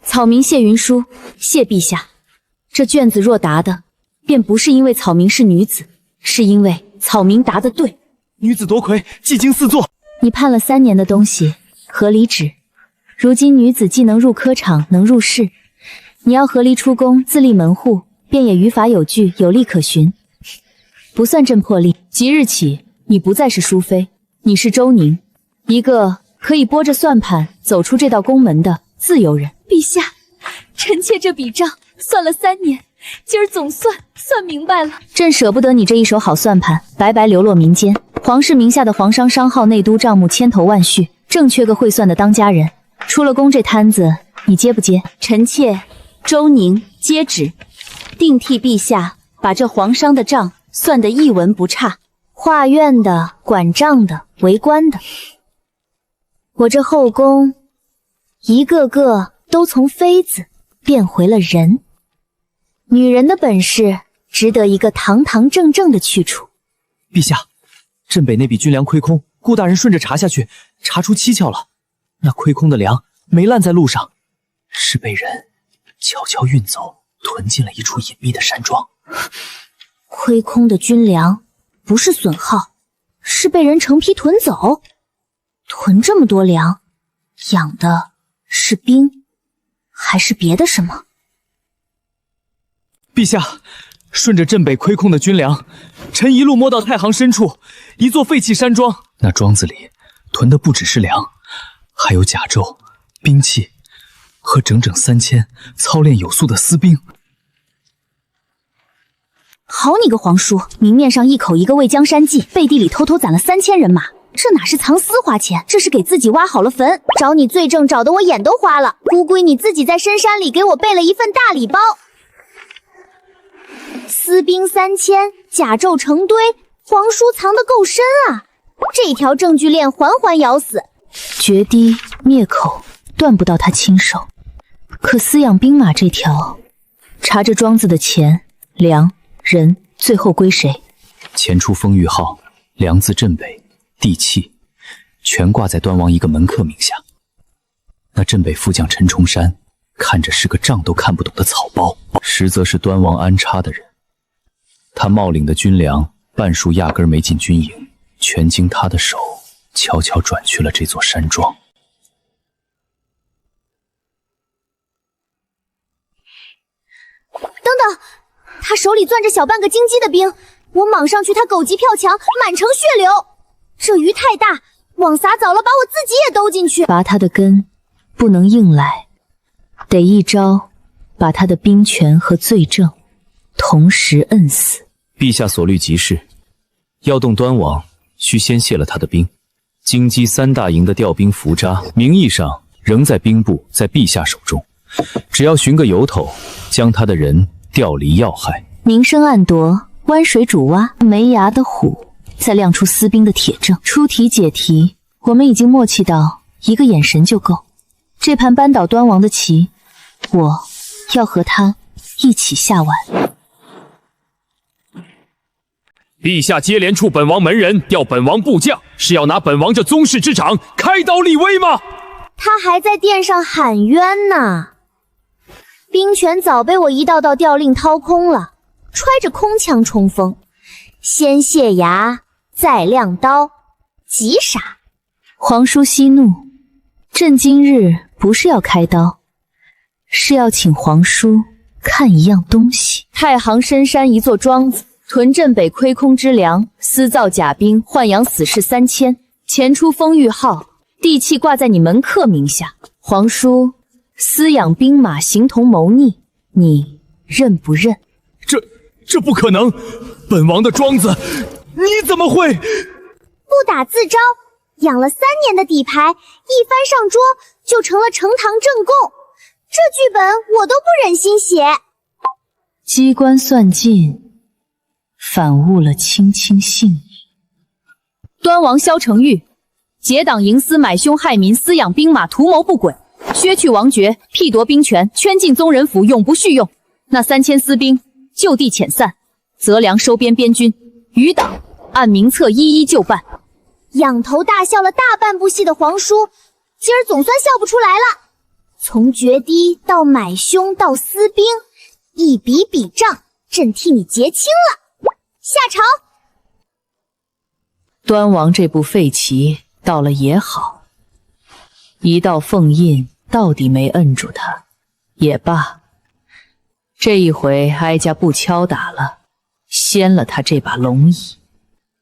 草民谢云书，谢陛下。这卷子若答的，便不是因为草民是女子，是因为草民答得对。女子夺魁，技惊四座。你判了3年的东西，合理止。如今女子既能入科场，能入仕，你要合离出宫，自立门户，便也于法有据，有例可循，不算朕破例。即日起，你不再是淑妃，你是周宁，一个可以拨着算盘走出这道宫门的自由人。陛下，臣妾这笔账算了3年，今儿总算明白了。朕舍不得你这一手好算盘白白流落民间。皇室名下的皇商商号内都账目千头万绪，正缺个会算的当家人。出了宫这摊子，你接不接？臣妾周宁接旨，定替陛下把这皇商的账算得一文不差。画院的、管账的、为官的，我这后宫一个个都从妃子变回了人。女人的本事值得一个堂堂正正的去处。陛下，镇北那笔军粮亏空，顾大人顺着查下去，查出蹊跷了。那亏空的粮没烂在路上，是被人悄悄运走。囤进了一处隐秘的山庄。亏空的军粮不是损耗，是被人成批囤走。囤这么多粮，养的是兵，还是别的什么？陛下，顺着镇北亏空的军粮，臣一路摸到太行深处一座废弃山庄。那庄子里囤的不只是粮，还有甲胄、兵器和整整3000操练有素的私兵。好你个皇叔，明面上一口一个魏江山计，背地里偷偷攒了3000人马，这哪是藏私花钱，这是给自己挖好了坟。找你罪证找得我眼都花了，乌龟你自己在深山里给我备了一份大礼包，私兵3000，甲胄成堆，皇叔藏得够深啊！这条证据链环环咬死，决堤灭口，断不到他亲手。可饲养兵马这条，查着庄子的钱、粮、人，最后归谁？钱出风玉号，粮自镇北，地契全挂在端王一个门客名下。那镇北副将陈重山看着是个账都看不懂的草包，实则是端王安插的人。他冒领的军粮半数压根没进军营，全经他的手悄悄转去了这座山庄。等等，他手里攥着小半个金鸡的兵，我莽上去他狗急跳墙，满城血流。这鱼太大，网撒早了，把我自己也兜进去。拔他的根，不能硬来，得一招把他的兵权和罪证同时摁死。陛下所虑极是，要动端王，需先卸了他的兵。京畿3大营的调兵符扎，名义上仍在兵部，在陛下手中。只要寻个由头，将他的人调离要害。明升暗夺，弯水煮蛙，没牙的虎，再亮出私兵的铁证。出题解题，我们已经默契到一个眼神就够。这盘扳倒端王的棋，我要和他一起下完。陛下接连处本王门人，调本王部将，是要拿本王这宗室之长开刀立威吗？他还在殿上喊冤呢。兵权早被我一道道调令掏空了，揣着空枪冲锋，先卸牙，再亮刀，急啥？皇叔息怒，朕今日不是要开刀，是要请皇叔看一样东西。太行深山一座庄子，屯镇北亏空之粮，私造甲兵，豢养死士3000，钱出风玉号，地契挂在你门客名下。皇叔私养兵马，形同谋逆，你认不认？这不可能！本王的庄子，你怎么会？不打自招，养了3年的底牌，一翻上桌就成了呈堂证供。这剧本我都不忍心写。机关算尽，反误了卿卿性命。端王萧承玉，结党营私，买凶害民，私养兵马，图谋不轨，削去王爵，辟夺兵权，圈禁宗人府，永不续用。那3000私兵就地遣散，择粮收编边军，余党按名册一一就办。仰头大笑了大半部戏的皇叔，今儿总算笑不出来了。从决堤到买凶到私兵，一笔笔账，朕替你结清了。下朝。端王这部废棋到了也好，一道封印到底没摁住他，也罢。这一回哀家不敲打了，掀了他这把龙椅。